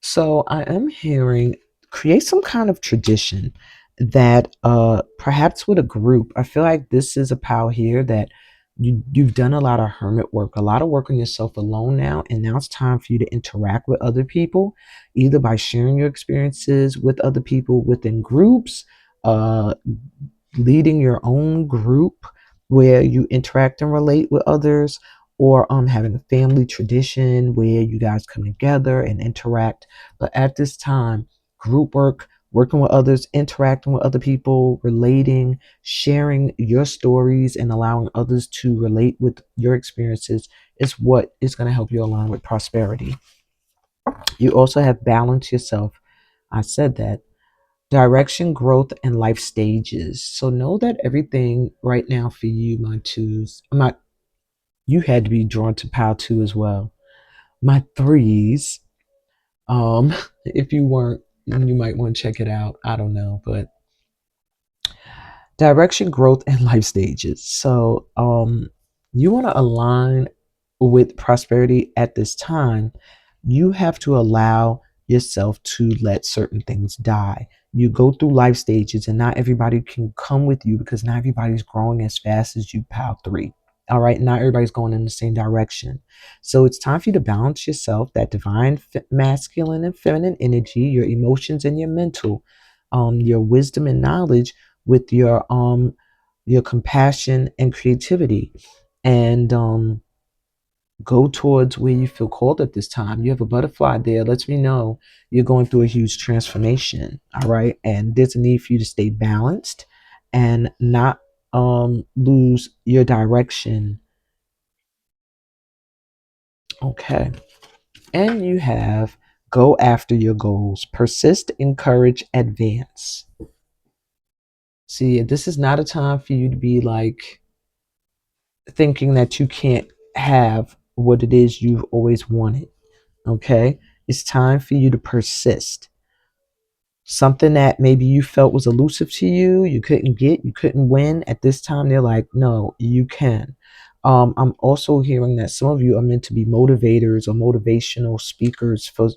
So I am hearing create some kind of tradition that perhaps with a group. I feel like this is a pal here that you've done a lot of hermit work, a lot of work on yourself alone now, and now it's time for you to interact with other people, either by sharing your experiences with other people within groups, uh, leading your own group where you interact and relate with others, or having a family tradition where you guys come together and interact. But at this time, group work, working with others, interacting with other people, relating, sharing your stories, and allowing others to relate with your experiences is what is going to help you align with prosperity. You also have balance yourself. I said that. Direction, growth, and life stages. So know that everything right now for you, my twos, my you had to be drawn to pile two as well. My threes, if you weren't, you might want to check it out. I don't know, but direction, growth, and life stages. So you want to align with prosperity at this time. You have to allow yourself to let certain things die. You go through life stages, and not everybody can come with you because not everybody's growing as fast as you, pal three. All right, not everybody's going in the same direction. So it's time for you to balance yourself, that divine masculine and feminine energy, your emotions and your mental, your wisdom and knowledge with your compassion and creativity, and go towards where you feel called at this time. You have a butterfly there, lets me know you're going through a huge transformation. All right, and there's a need for you to stay balanced and not lose your direction. Okay, and you have go after your goals, persist, encourage, advance. See, this is not a time for you to be like thinking that you can't have what it is you've always wanted. Okay? It's time for you to persist. Something that maybe you felt was elusive to you, you couldn't get, you couldn't win. At this time, they're like, no, you can. I'm also hearing that some of you are meant to be motivators or motivational speakers for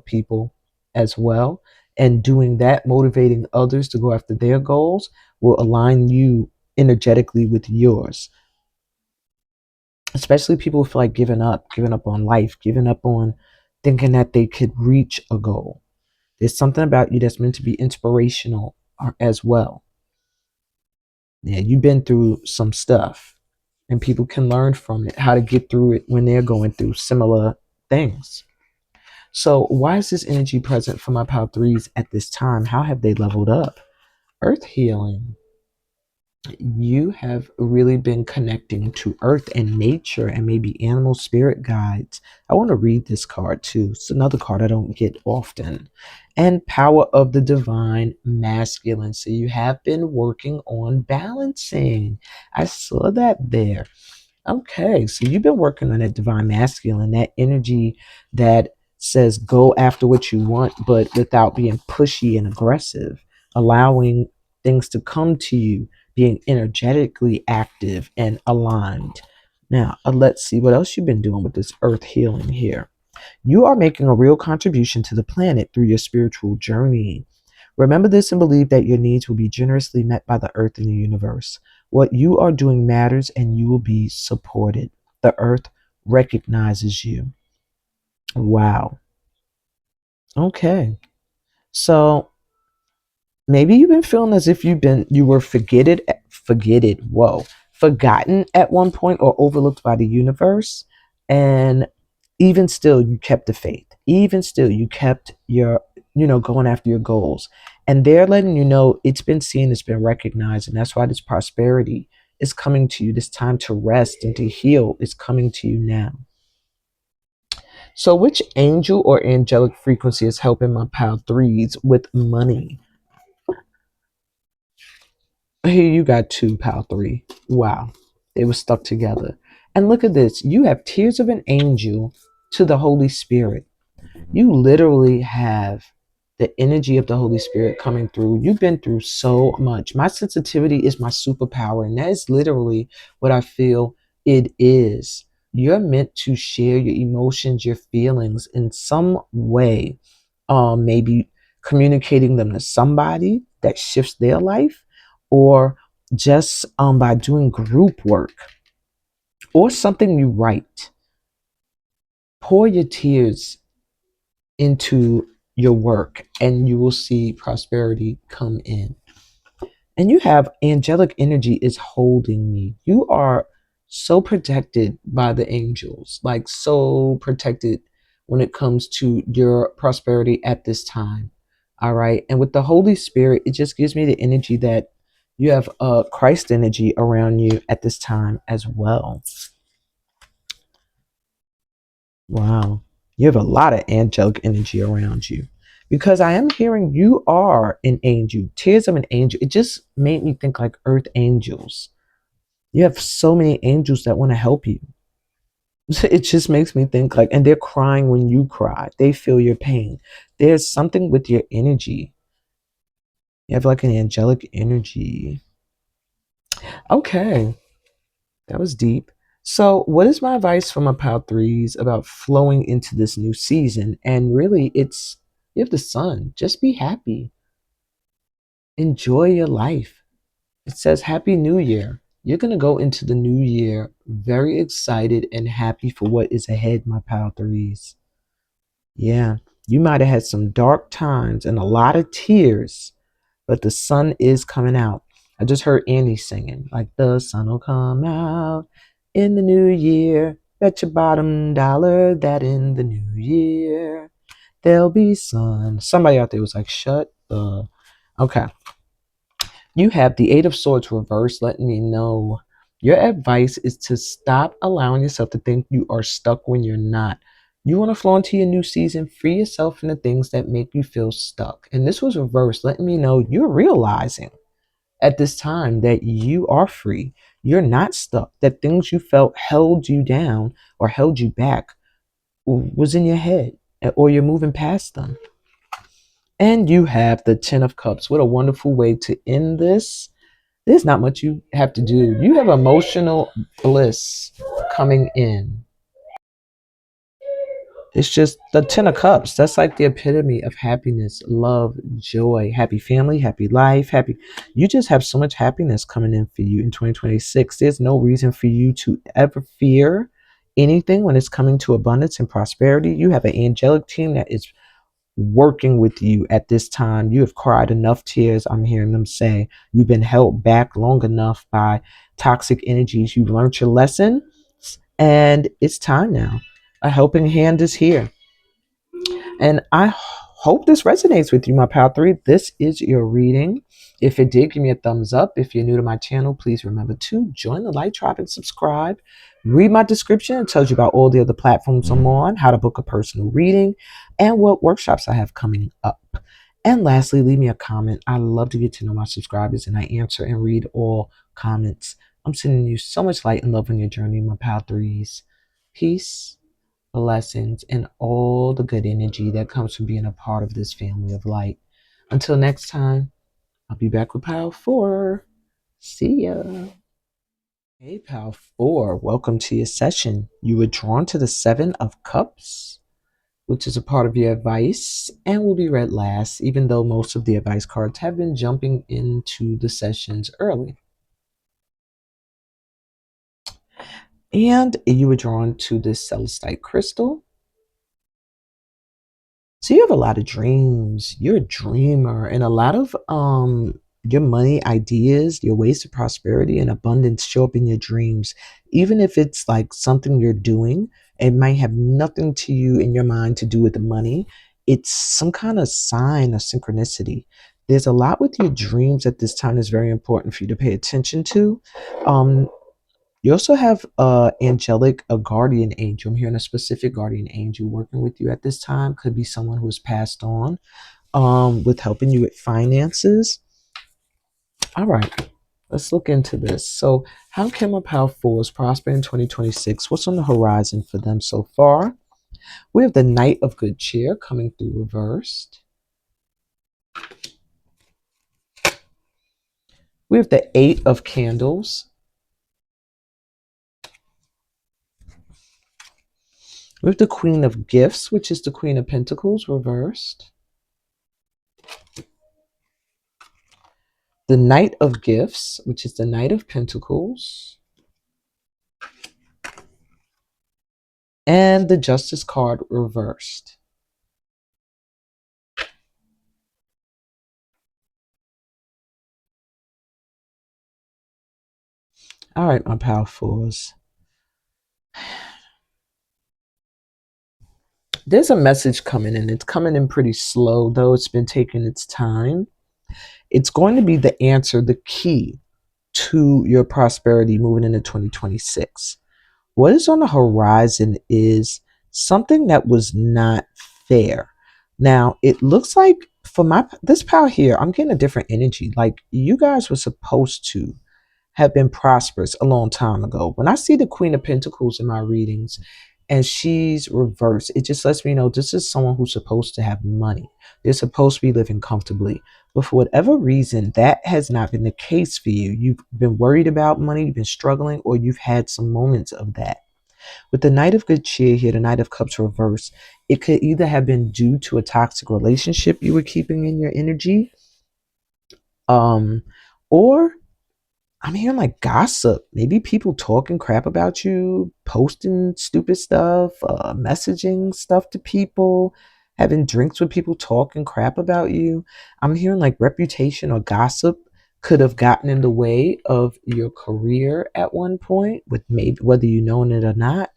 people as well. And doing that, motivating others to go after their goals, will align you energetically with yours. Especially people who feel like giving up on life, giving up on thinking that they could reach a goal. There's something about you that's meant to be inspirational as well. Yeah, you've been through some stuff, and people can learn from it, how to get through it when they're going through similar things. So, why is this energy present for my power threes at this time? How have they leveled up? Earth healing. You have really been connecting to earth and nature and maybe animal spirit guides. I want to read this card too. It's another card I don't get often. And power of the divine masculine. So you have been working on balancing. I saw that there. Okay, so you've been working on that divine masculine, that energy that says go after what you want, but without being pushy and aggressive, allowing things to come to you, being energetically active and aligned. Now, let's see what else you've been doing with this earth healing here. You are making a real contribution to the planet through your spiritual journey. Remember this and believe that your needs will be generously met by the earth and the universe. What you are doing matters and you will be supported. The earth recognizes you. Wow. Okay. So Maybe you've been feeling as if you were forgotten at one point or overlooked by the universe. And even still, you kept the faith. Even still, you kept your, going after your goals. And they're letting you know it's been seen, it's been recognized. And that's why this prosperity is coming to you. This time to rest and to heal is coming to you now. So, which angel or angelic frequency is helping my pal threes with money? Here you got two, pal three. Wow. They were stuck together. And look at this. You have tears of an angel to the Holy Spirit. You literally have the energy of the Holy Spirit coming through. You've been through so much. My sensitivity is my superpower. And that is literally what I feel it is. You're meant to share your emotions, your feelings in some way. Maybe communicating them to somebody that shifts their life, or just by doing group work or something you write. Pour your tears into your work and you will see prosperity come in. And you have angelic energy is holding me. You are so protected by the angels, like so protected when it comes to your prosperity at this time. All right. And with the Holy Spirit, it just gives me the energy that you have Christ energy around you at this time as well. Wow. You have a lot of angelic energy around you because I am hearing you are an angel, tears of an angel. It just made me think like earth angels. You have so many angels that want to help you. It just makes me think like, and they're crying when you cry. They feel your pain. There's something with your energy. You have like an angelic energy. Okay. That was deep. So, what is my advice for my pal threes about flowing into this new season? And really, it's you have the sun. Just be happy. Enjoy your life. It says Happy New Year. You're going to go into the new year very excited and happy for what is ahead, my pal threes. Yeah, you might have had some dark times and a lot of tears, but the sun is coming out. I just heard Annie singing, like the sun will come out in the new year. Bet your bottom dollar that in the new year there'll be sun. Somebody out there was like, shut the. Okay. You have the Eight of Swords reversed, letting me know your advice is to stop allowing yourself to think you are stuck when you're not. You want to flow into your new season, free yourself from the things that make you feel stuck. And this was reversed, letting me know you're realizing at this time that you are free. You're not stuck. That things you felt held you down or held you back was in your head, or you're moving past them. And you have the Ten of Cups. What a wonderful way to end this. There's not much you have to do. You have emotional bliss coming in. It's just the Ten of Cups. That's like the epitome of happiness, love, joy, happy family, happy life, happy. You just have so much happiness coming in for you in 2026. There's no reason for you to ever fear anything when it's coming to abundance and prosperity. You have an angelic team that is working with you at this time. You have cried enough tears. I'm hearing them say you've been held back long enough by toxic energies. You've learned your lesson and it's time now. A helping hand is here. And I hope this resonates with you, my pal three. This is your reading. If it did, give me a thumbs up. If you're new to my channel, please remember to join the Light Tribe and subscribe. Read my description. It tells you about all the other platforms I'm on, how to book a personal reading, and what workshops I have coming up. And lastly, leave me a comment. I love to get to know my subscribers, and I answer and read all comments. I'm sending you so much light and love on your journey, my pal threes. Peace, blessings, and all the good energy that comes from being a part of this family of light. Until next time, I'll be back with Pal 4. See ya. Hey, Pal 4, welcome to your session. You were drawn to the Seven of Cups, which is a part of your advice and will be read last, even though most of the advice cards have been jumping into the sessions early. And you were drawn to this celestite crystal. So you have a lot of dreams. You're a dreamer, and a lot of your money ideas, your ways to prosperity and abundance show up in your dreams. Even if it's like something you're doing, it might have nothing to you in your mind to do with the money. It's some kind of sign of synchronicity. There's a lot with your dreams at this time that's very important for you to pay attention to. Um, you also have a guardian angel. I'm hearing a specific guardian angel working with you at this time. Could be someone who has passed on with helping you with finances. All right, let's look into this. So, how can my power force prosper in 2026? What's on the horizon for them so far? We have the Knight of Good Cheer coming through reversed. We have the Eight of Candles. We have the Queen of Gifts, which is the Queen of Pentacles reversed. The Knight of Gifts, which is the Knight of Pentacles. And the Justice card reversed. All right, my powerfuls. There's a message coming in. It's coming in pretty slow, though. It's been taking its time. It's going to be the answer, the key to your prosperity moving into 2026. What is on the horizon is something that was not fair. Now, it looks like for this power here, I'm getting a different energy. Like you guys were supposed to have been prosperous a long time ago. When I see the Queen of Pentacles in my readings and she's reversed, it just lets me know this is someone who's supposed to have money. They're supposed to be living comfortably. But for whatever reason, that has not been the case for you. You've been worried about money, you've been struggling, or you've had some moments of that. With the Knight of Good Cheer here, the Knight of Cups reversed, it could either have been due to a toxic relationship you were keeping in your energy, or I'm hearing like gossip, maybe people talking crap about you, posting stupid stuff, messaging stuff to people, having drinks with people talking crap about you. I'm hearing like reputation or gossip could have gotten in the way of your career at one point, with maybe whether you known it or not.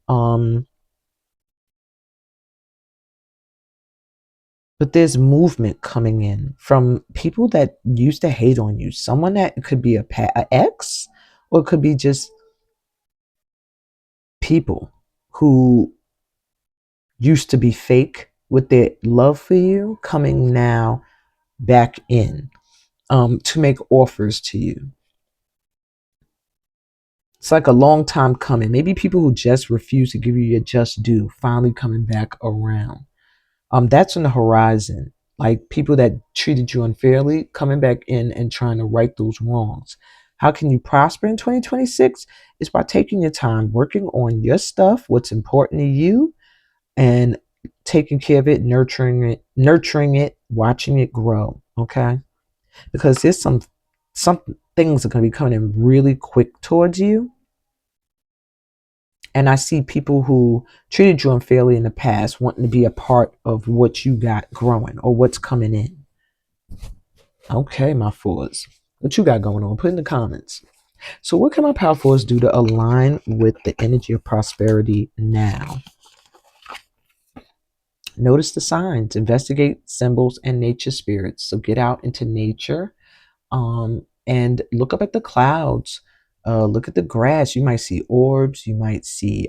Um, but there's movement coming in from people that used to hate on you. Someone that could be a ex, or it could be just people who used to be fake with their love for you coming now back in to make offers to you. It's like a long time coming. Maybe people who just refuse to give you your just due finally coming back around. That's on the horizon. Like people that treated you unfairly coming back in and trying to right those wrongs. How can you prosper in 2026? Is by taking your time, working on your stuff, what's important to you, and taking care of it, nurturing it, watching it grow. Okay, because there's some things are going to be coming in really quick towards you, and I see people who treated you unfairly in the past wanting to be a part of what you got growing or what's coming in. Okay, my fours, what you got going on? Put in the comments. So what can my power fours do to align with the energy of prosperity now? Notice the signs, investigate symbols and nature spirits. So get out into nature and look up at the clouds. Look at the grass. You might see orbs. You might see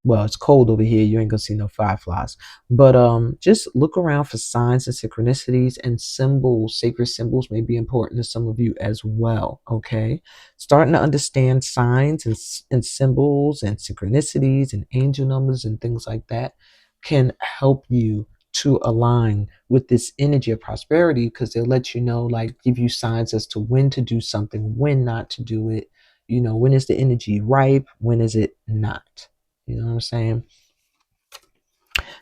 well, it's cold over here. You ain't gonna see no fireflies. But just look around for signs and synchronicities and symbols. Sacred symbols may be important to some of you as well. Okay, starting to understand signs and symbols and synchronicities and angel numbers and things like that can help you to align with this energy of prosperity, because they'll let you know, like give you signs as to when to do something, when not to do it. You know, when is the energy ripe, when is it not. You know what I'm saying?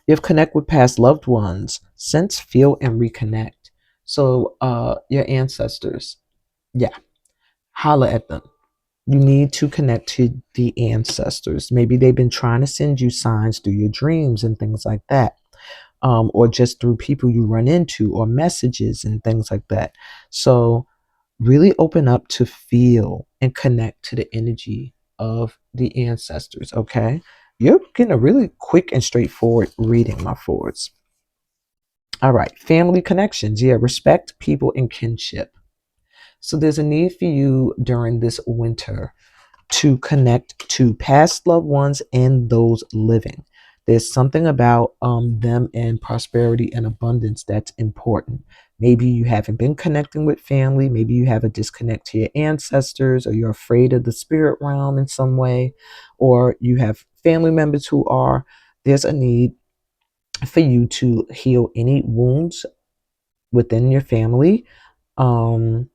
You have connect with past loved ones, sense, feel, and reconnect. So your ancestors, yeah, holla at them. You need to connect to the ancestors. Maybe they've been trying to send you signs through your dreams and things like that, or just through people you run into, or messages and things like that. So really open up to feel and connect to the energy of the ancestors, okay? You're getting a really quick and straightforward reading, my forwards. All right, family connections. Yeah, respect, people, and kinship. So there's a need for you during this winter to connect to past loved ones and those living. There's something about them and prosperity and abundance that's important. Maybe you haven't been connecting with family. Maybe you have a disconnect to your ancestors, or you're afraid of the spirit realm in some way, or you have family members who are. There's a need for you to heal any wounds within your family. Um,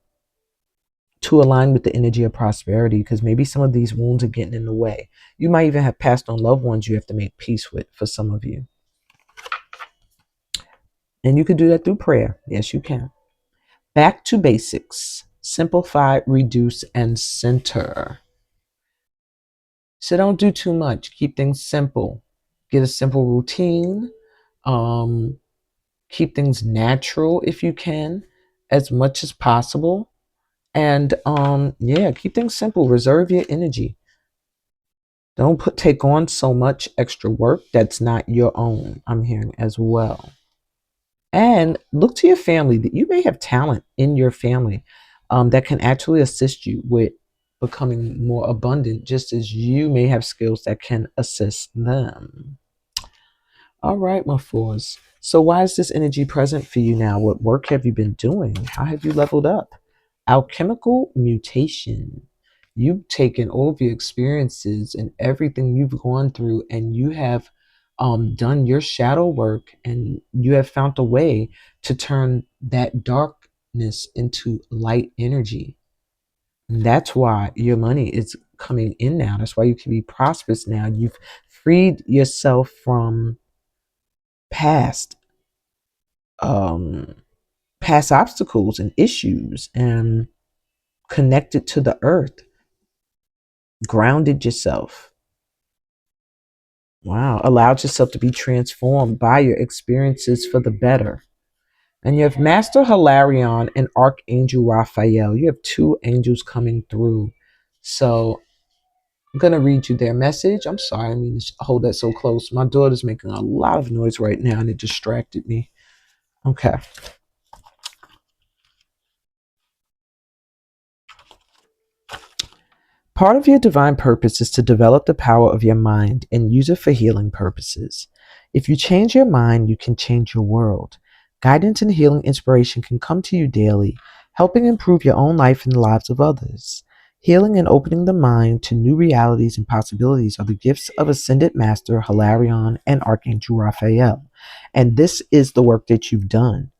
to align with the energy of prosperity, because maybe some of these wounds are getting in the way. You might even have passed on loved ones you have to make peace with for some of you. And you can do that through prayer. Yes, you can. Back to basics. Simplify, reduce, and center. So don't do too much. Keep things simple. Get a simple routine. Um, Keep things natural if you can, as much as possible. And yeah, keep things simple. Reserve your energy. Don't take on so much extra work that's not your own, I'm hearing as well. And look to your family, that you may have talent in your family that can actually assist you with becoming more abundant, just as you may have skills that can assist them. All right, my fours. So why is this energy present for you now? What work have you been doing? How have you leveled up? Alchemical mutation. You've taken all of your experiences and everything you've gone through, and you have done your shadow work, and you have found a way to turn that darkness into light energy. And that's why your money is coming in now. That's why you can be prosperous now. You've freed yourself from past um past obstacles and issues, and connected to the earth, grounded yourself. Wow, allowed yourself to be transformed by your experiences for the better. And you have Master Hilarion and Archangel Raphael. You have two angels coming through. So I'm going to read you their message. I'm sorry, I mean to hold that so close. My daughter's making a lot of noise right now and it distracted me. Okay. Part of your divine purpose is to develop the power of your mind and use it for healing purposes. If you change your mind, you can change your world. Guidance and healing inspiration can come to you daily, helping improve your own life and the lives of others. Healing and opening the mind to new realities and possibilities are the gifts of Ascended Master Hilarion and Archangel Raphael. And this is the work that you've done.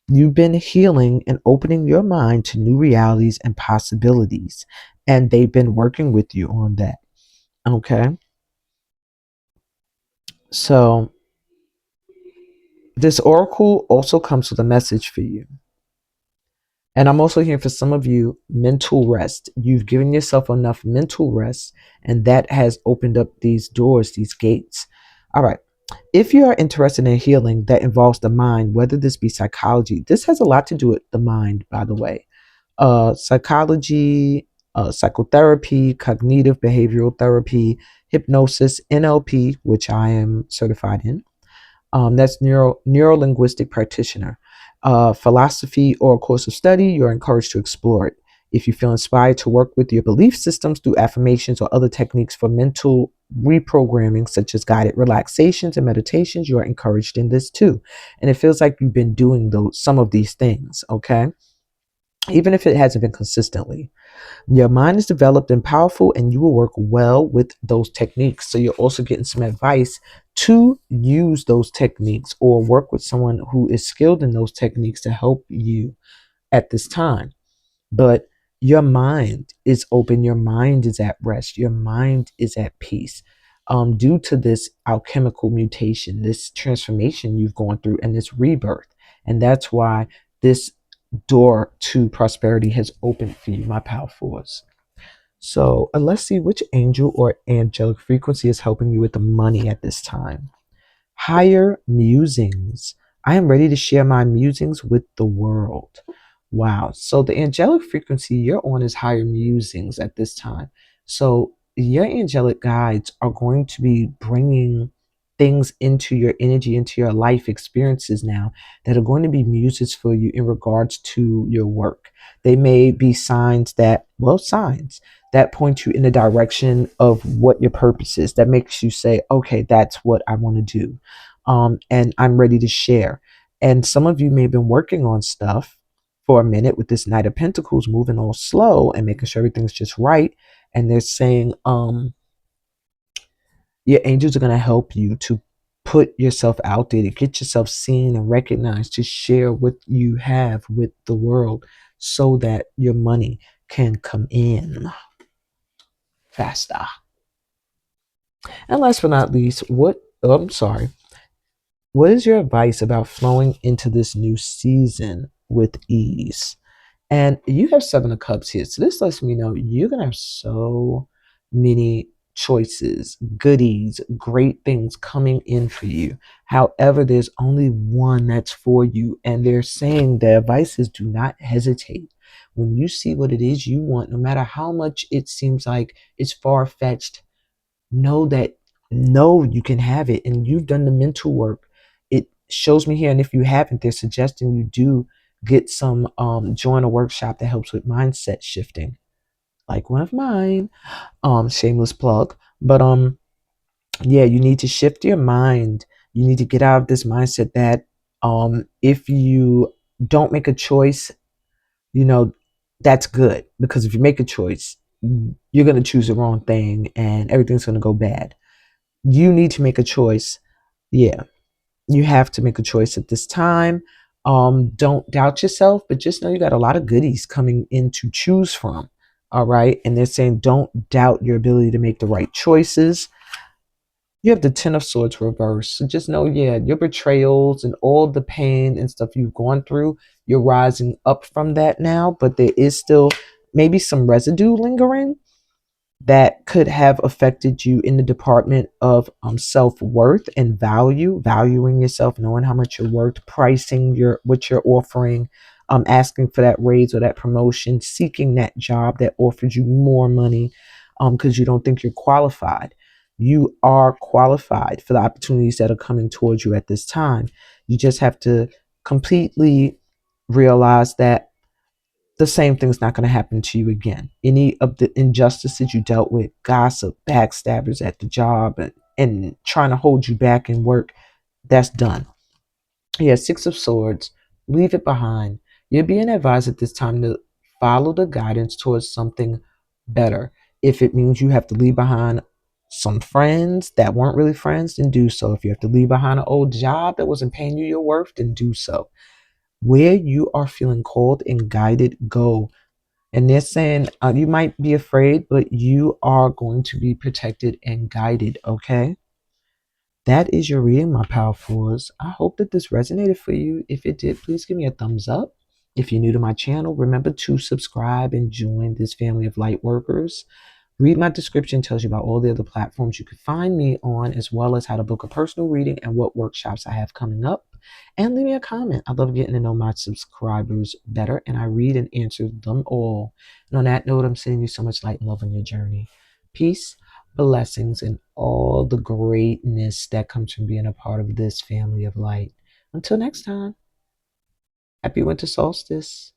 You've been healing and opening your mind to new realities and possibilities, and they've been working with you on that. Okay. So, this oracle also comes with a message for you. And I'm also hearing for some of you mental rest. You've given yourself enough mental rest, and that has opened up these doors, these gates. All right. If you are interested in healing that involves the mind, whether this be psychology, this has a lot to do with the mind, by the way. Psychology, psychotherapy, cognitive behavioral therapy, hypnosis, NLP, which I am certified in. That's Neuro Linguistic Practitioner. Philosophy or a course of study, you're encouraged to explore it. If you feel inspired to work with your belief systems through affirmations or other techniques for mental reprogramming, such as guided relaxations and meditations, you are encouraged in this too. And it feels like you've been doing some of these things, okay? Even if it hasn't been consistently. Your mind is developed and powerful, and you will work well with those techniques. So you're also getting some advice to use those techniques or work with someone who is skilled in those techniques to help you at this time. But your mind is open, your mind is at rest, your mind is at peace. Due to this alchemical mutation, this transformation you've gone through, and this rebirth. And that's why this door to prosperity has opened for you, my power force. So let's see which angel or angelic frequency is helping you with the money at this time. Higher musings. I am ready to share my musings with the world. Wow. So the angelic frequency you're on is higher musings at this time. So your angelic guides are going to be bringing things into your energy, into your life experiences now that are going to be muses for you in regards to your work. They may be signs that, well, signs that point you in the direction of what your purpose is, that makes you say, okay, that's what I want to do. And I'm ready to share. And some of you may have been working on stuff for a minute with this Knight of Pentacles moving all slow and making sure everything's just right. And they're saying, your angels are going to help you to put yourself out there, to get yourself seen and recognized, to share what you have with the world so that your money can come in faster. And last but not least, what is your advice about flowing into this new season with ease? And you have Seven of Cups here. So this lets me know you're going to have so many choices, goodies, great things coming in for you. However, there's only one that's for you. And they're saying the advice is do not hesitate. When you see what it is you want, no matter how much it seems like it's far-fetched, know that you can have it, and you've done the mental work. It shows me here, and if you haven't, they're suggesting you do get some join a workshop that helps with mindset shifting, like one of mine. Shameless plug. But yeah, you need to shift your mind. You need to get out of this mindset that if you don't make a choice, you know, that's good, because if you make a choice, you're going to choose the wrong thing and everything's going to go bad. You need to make a choice. Yeah, you have to make a choice at this time. Don't doubt yourself, but just know you got a lot of goodies coming in to choose from. All right. And they're saying don't doubt your ability to make the right choices. You have the Ten of Swords reversed. So just know, yeah, your betrayals and all the pain and stuff you've gone through, you're rising up from that now, but there is still maybe some residue lingering that could have affected you in the department of self-worth and valuing yourself, knowing how much you're worth, pricing what you're offering, asking for that raise or that promotion, seeking that job that offers you more money because you don't think you're qualified. You are qualified for the opportunities that are coming towards you at this time. You just have to completely realize that the same thing's not going to happen to you again. Any of the injustices you dealt with, gossip, backstabbers at the job, and trying to hold you back in work, that's done. Yeah, Six of Swords, leave it behind. You're being advised at this time to follow the guidance towards something better. If it means you have to leave behind some friends that weren't really friends, then do so. If you have to leave behind an old job that wasn't paying you your worth, then do so. Where you are feeling called and guided, go. And they're saying you might be afraid, but you are going to be protected and guided, okay? That is your reading, my powerfuls. I hope that this resonated for you. If it did, please give me a thumbs up. If you're new to my channel, remember to subscribe and join this family of light workers. Read my description, tells you about all the other platforms you can find me on, as well as how to book a personal reading and what workshops I have coming up. And leave me a comment. I love getting to know my subscribers better, and I read and answer them all. And on that note, I'm sending you so much light and love on your journey. Peace, blessings, and all the greatness that comes from being a part of this family of light. Until next time, happy winter solstice.